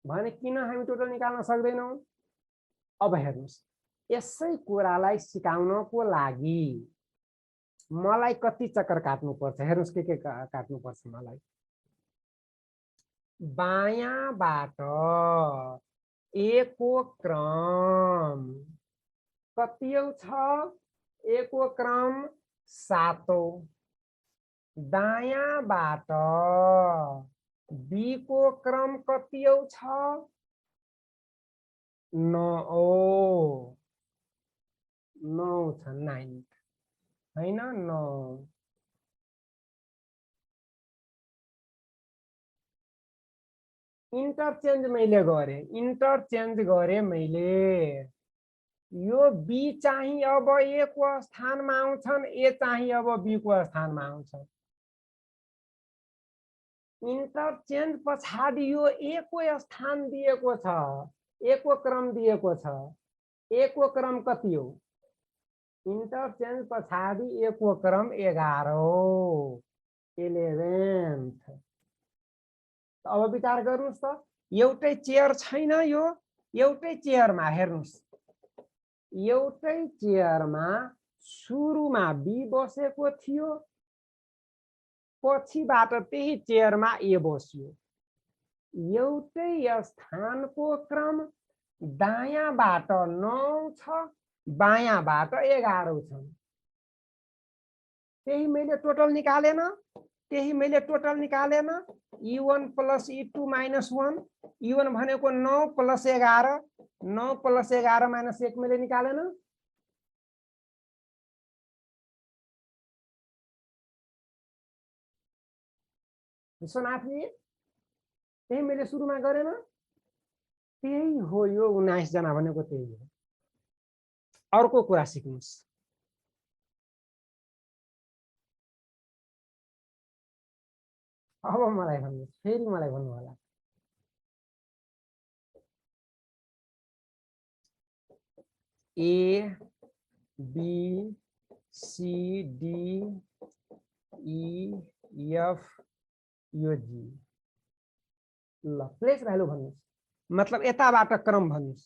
S1: भने किन हामी टोटल निकाल्न सक्दैनौं? अब हेर्नुस्, यसै कुरालाई सिकाउनको लागि मलाई कति चक्कर काट्नुपर्छ हेर्नुस्। के काट्नुपर्छ मलाई? बायाँबाट ए को क्रम कतिऔं छ? ए को क्रम 7औं। दायाँबाट बी को क्रम कतिऔं छ? 9औं। 9 छ, 9 हैन 9। इन्टरचेन्ज मैले गरे, इन्टरचेन्ज गरे मैले। यो बी चाहिँ अब ए को स्थानमा आउँछन्, ए चाहिँ अब बी को स्थानमा आउँछन्। इन्टरचेन्ज पछाडि यो ए को स्थान दिएको छ, ए को क्रम दिएको छ। ए को क्रम कति हो? इन्टरचेन्ज पछाडि ए को क्रम 11औं, 11th। अब विचार गर्नुस् त, एउटै चेयर छैन यो? एउटै चेयरमा हेर्नुस्, एउटै चेयरमा सुरुमा बी बसेको थियो, पछिबाट त्यही चेयरमा ए बस्यो। एउटै स्थानको क्रम दायाँबाट 9 छ, बायाँबाट 11 छन्। त्यही मैले टोटल निकालेन, त्यही मैले total निकालेन। E1 plus E2 minus 1। E1 भनेको 9 प्लस 11, 9 प्लस 11 माइनस 1 मैले निकालेन। विश्वनाथजी, त्यही मैले सुरुमा गरेन? त्यही हो यो 19 जना भनेको, त्यही हो। अर्को कुरा सिक्नुस्। अब मलाई भन्नुस्, फेरि मलाई भन्नु होला। A B C D E F यो जी। ल प्लेस भ्यालु भन्नुस्, मतलब यताबाट क्रम भन्नुस्।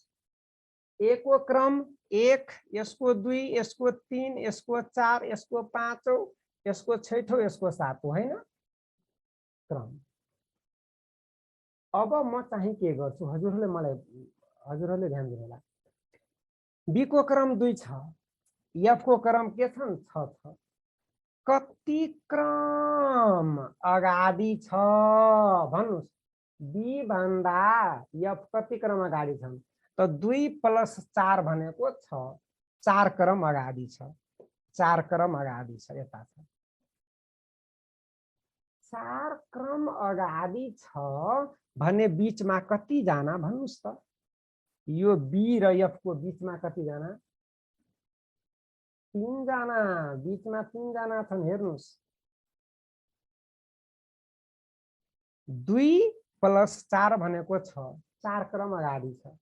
S1: ए को क्रम 1, यसको 2, यसको 3, यसको 4, यसको 5औं, यसको 6औं, यसको 7औं हैन क्रम। अब म चाहिँ के गर्छु, हजुरहरूले ध्यान दिनु होला। बी को क्रम 2 छ, एफ को क्रम के छन्? 6 छ। कति क्रम अगाडि छ भन्नुस्? बी भन्दा एफ कति क्रम अगाडि छन् त? 2 प्लस 4 भनेको 6, 4 क्रम अगाडि छ, 4 क्रम अगाडि छ, यता छ। 4 क्रम अगाडि छ भने बीचमा कति जना भन्नुस् त? यो बी र एफ को बीचमा कतिजना? 3 जना। बीचमा 3 जना छन्, हेर्नुस्। 2 + 4 भनेको 6, 4 क्रम अगाडि छ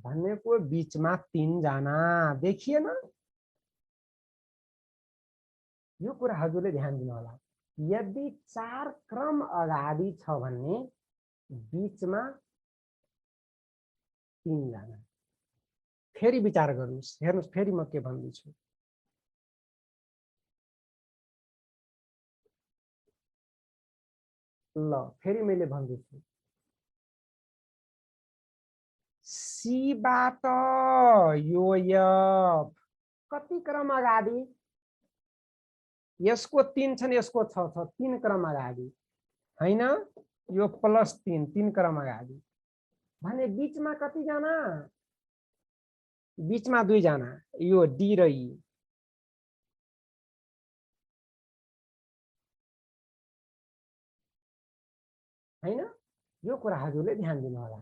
S1: भनेको बीचमा 3 जना। देखिएन? यो कुरा हजुरले ध्यान दिनु होला। यदि 4 क्रम अगाडि छ भने बीचमा 3 जना। फेरि विचार गर्नुस्, हेर्नुस् फेरि म के भन्दैछु। ल फेरि मैले भन्दैछु, सी बाट यो एफ कति क्रम अगाडि? यसको 3 छन्, यसको 6 छ, 3 क्रम अगाडि हैन? यो +3, 3 क्रम अगाडि भने बीचमा कति जना? बीचमा 2 जना, यो डी र ई। हैन? यो कुरा हजुरले ध्यान दिनु होला।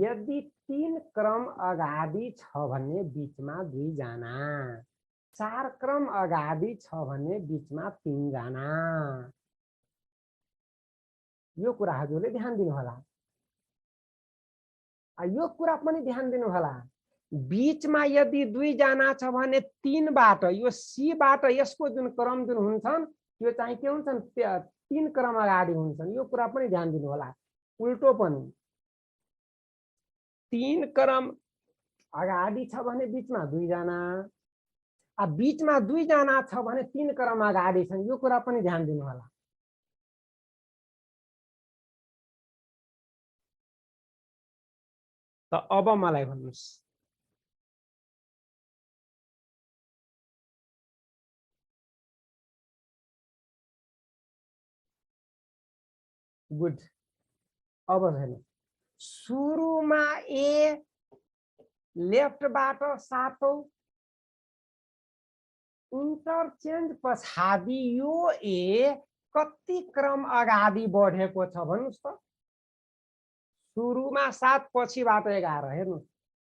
S1: यदि 3 क्रम अगाडि छ भने बीचमा 2 जना, 4 क्रम अगाडि छ भने बीचमा 3 जना। यो कुरा हजुरले ध्यान दिनु होला। यो कुरा पनि ध्यान दिनु होला। बीचमा यदि 2 जना छ भने 3 बाट, यो सी बाट यसको जुन क्रम जुन हुन्छन् त्यो चाहिँ के हुन्छन्? 3 क्रम अगाडि हुन्छन्। यो कुरा पनि ध्यान दिनु होला। उल्टो पनि 3 क्रम अगाडि छ भने बीचमा 2 जना, बीचमा 2 जना छ भने 3 क्रम अगाडि छन्। यो कुरा पनि ध्यान दिनु होला। त अब मलाई भन्नुस्, गुड। अब हेर्नु, सुरुमा ए लेफ्टबाट 7औं, इन्टरचेन्ज पछाडि यो ए कति क्रम अगाडि बढेको छ भन्नुस् त? सुरुमा 7, पछिबाट 11। हेर्नु,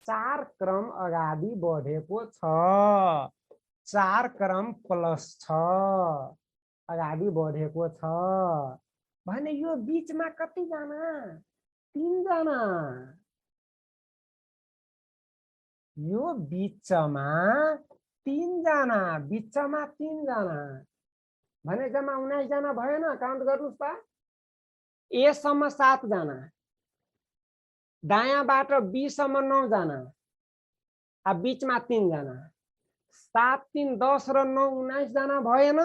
S1: 4 क्रम अगाडि बढेको छ, 4 क्रम +6 अगाडि बढेको छ भने यो बीचमा कति जना? 3 जना। यो बीचमा 3 जना, बीचमा 3 जना भने जम्मा 19 जना भएन? काउन्ट गर्नुस् त। ए सम्म 7 जना, दायाँबाट बी सम्म 9 जना, बीचमा 3 जना, 7, 3, 10 र 9, 19 जना भएन?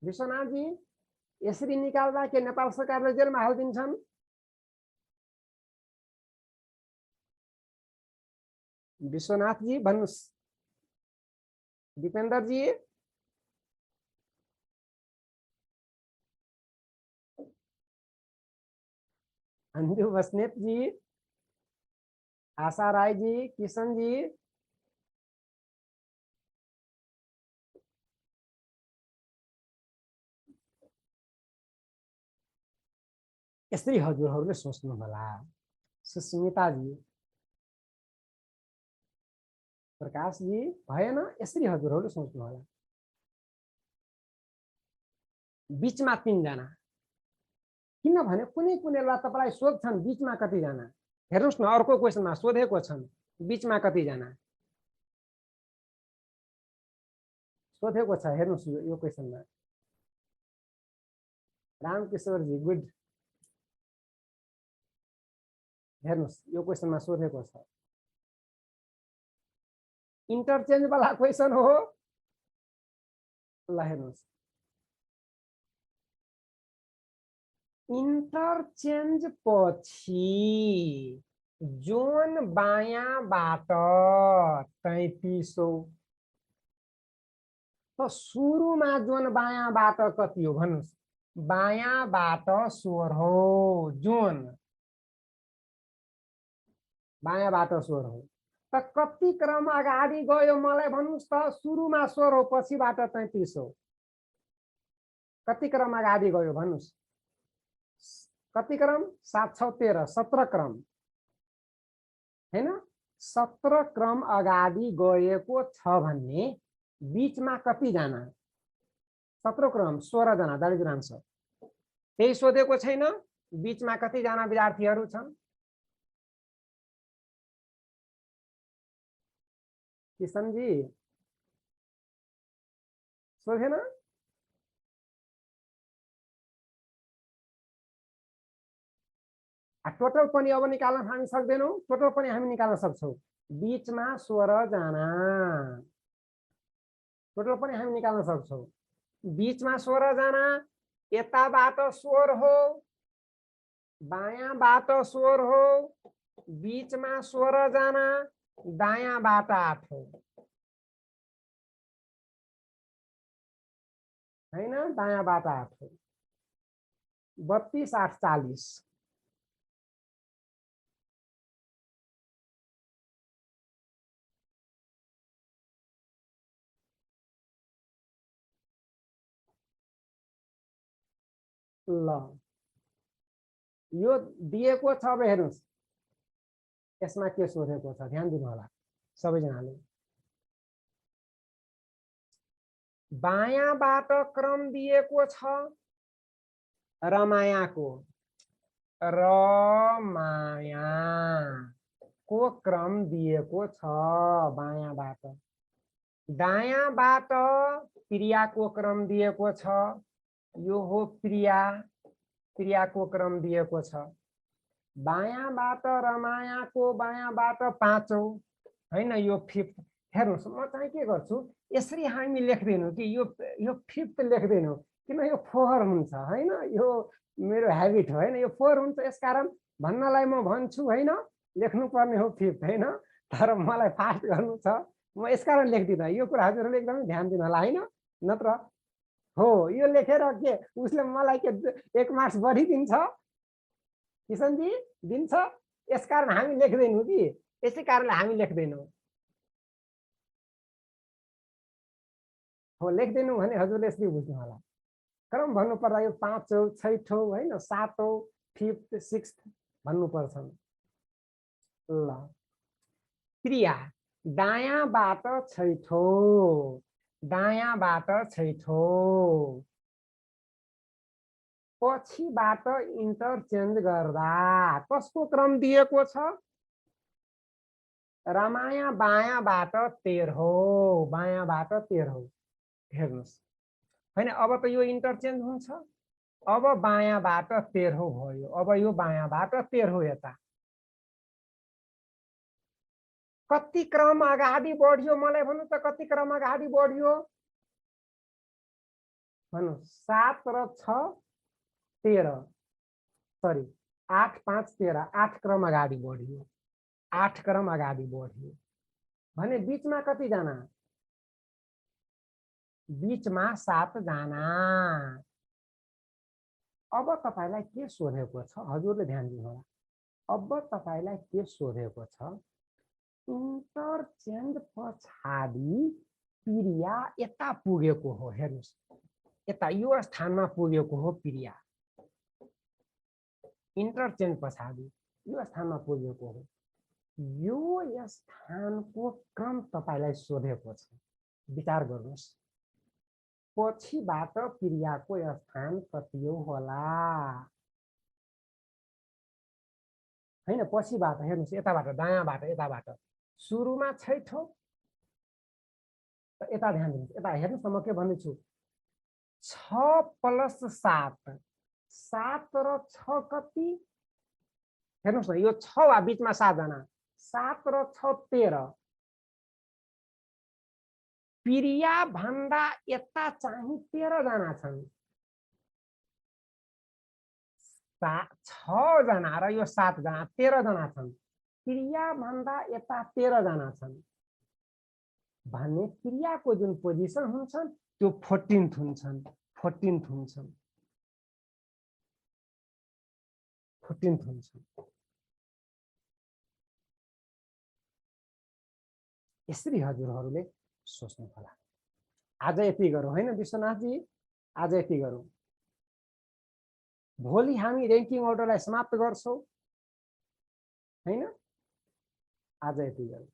S1: विश्वनाथजी, यसरी निकाल्दा के नेपाल सरकारले जेलमा हालिदिन्छन्? विश्वनाथजी भन्नुस्। दिपेन्द्रजी, अन्जु बस्नेतजी, आशा राईजी, किशनजी, यसरी हजुरहरूले सोच्नु होला। सुस्मिताजी, प्रकाशजी, भएन? यसरी हजुरहरूले सोच्नु होला। बीचमा 3 जना किनभने कुनै कुनैलाई तपाईलाई सोध्छन् बीचमा कति जना। हेर्नुस् न, अर्को क्वेशनमा सोधेको छन् बीचमा कति जना सोधेको छ। हेर्नुस् यो क्वेशनमा। रामकिशोरजी, गुड। हेर्नुस् यो क्वेशनमा सोधेको छ। इन्टरचेन्ज वाला क्वेशन हो। ल हेर्नुस्, इन्टरचेन्ज पछि जोन बायाँबाट 3300, त सुरुमा जोन बायाँबाट कति हो भन्नुस्? बायाँबाट 16 जोन, बायाँबाट 16 त कति क्रम अगाडि गयो मलाई भन्नुस् त? सुरुमा 16, पछिबाट 3300। कति क्रम अगाडि गयो भन्नुस्? कति क्रम? 7 6 13 17 क्रम हैन? 17 क्रम अगाडि गएको छ भन्ने बीचमा कति जना? 17 क्रम 16 जना दलिद्रांश। त्यही सोधेको छैन? बीचमा कति जना विद्यार्थीहरू छन्? किशनजी सोधेन? टोटल पनि अब निकाल्न हामी सक्दैनौं। टोटल पनि हामी निकाल्न सक्छौं। बीचमा 16 जना। टोटल पनि हामी निकाल्न सक्छौं। बीचमा 16 जना, यताबाट 16 हो, बायाँबाट 16 हो, बीचमा 16 जना, दायाँबाट 8 हो हैन? दायाँबाट 8 हो। 32 8 40। ल यो दिएको छ। अब हेर्नुस् यसमा के सोधेको छ, ध्यान दिनु होला सबैजनाले। बायाँबाट क्रम दिएको छ रमायाको। रमायाको क्रम दिएको छ बायाँबाट। दायाँबाट प्रियाको क्रम दिएको छ। यो हो प्रिया, प्रियाको क्रम दिएको छ। बायाँबाट रमायाको बायाँबाट 5औं हैन? यो 5th। हेर्नुस् म चाहिँ के गर्छु, यसरी हामी लेख्दैनौं कि यो 5th लेख्दैनौं, किन यो 4 हुन्छ हैन? यो मेरो ह्याबिट हो हैन? यो 4 हुन्छ। यसकारण भन्नलाई म भन्छु हैन, लेख्नु पर्ने हो 5th हैन? तर मलाई फास्ट गर्नु छ, म यसकारण लेख्दिन। यो कुरा हजुरहरूले एकदमै ध्यान दिनु होला हैन? नत्र हो यो लेखेर के उसले मलाई के 1 मार्क्स बढी दिन्छ? किशनजी दिन्छ? यसकारण हामी लेख्दैनौं कि, यसै कारणले हामी लेख्दैनौं। हो लेख्दैनौं भने हजुरले यसरी बुझ्नु होला। क्रम भन्नु पर्दा यो 5औं 6औं हैन? 7औं 5th 6th भन्नु पर्छ। ल प्रिया दायाँबाट 6औं, दायाँबाट 6औं, पछिबाट इन्टरचेन्ज गर्दा कसको क्रम दिएको छ? रमाया बायाँबाट 13औं, बायाँबाट 13औं। हेर्नुस् हैन? अब त यो इन्टरचेन्ज हुन्छ। अब बायाँबाट 13औं भयो। अब यो बायाँबाट 13औं यता कति क्रम अगाडि बढ्यो? मलाई भन्नु त कति क्रम अगाडि बढ्यो? भन्नु। 7 र 6 13, सरी 8 5 13, 8 क्रम अगाडि बढ्यो। 8 क्रम अगाडि बढ्यो भने बीचमा कति जना? बीचमा 7 जना। अब तपाईलाई के सोधेको छ? हजुरले ध्यान दिनु होला। अब तपाईलाई के सोधेको छ? इन्टरचेन्ज पछाडि प्रिया यता पुगेको हो। हेर्नुस् यता यो स्थानमा पुगेको हो प्रिया। इन्टरचेन्ज पछाडि यो स्थानमा पुगेको हो। यो स्थानको क्रम तपाईलाई सोधेको छ। विचार गर्नुस् पछिबाट प्रियाको स्थान कतिऔं होला हैन? पछिबाट हेर्नुस् यताबाट दायाँबाट यताबाट सुरुमा 6औं, यता ध्यान दिनुहोस्। यता हेर्नुस् म के भन्दैछु, 6 + 7, 7 र 6 कति? हेर्नुस् न यो 6 वा बीचमा 7 जना, 7 र 6 13। प्रिया भन्दा यता चाहिँ 13 जना छन्। 6 जना र यो 7 जना 13 जना छन्। प्रिया भन्दा यता 13 जना छन् भने प्रियाको जुन पोजिसन हुन्छन् त्यो 14th हुन्छन्। 14th हुन्छन्। 14th हुन्छन्। यसरी हजुरहरूले सोच्नु होला। आज यति गरौँ हैन विश्वनाथजी? आज यति गरौँ। भोलि हामी र्याङ्किङ अर्डरलाई समाप्त गर्छौँ हैन। आज यति गरौँ।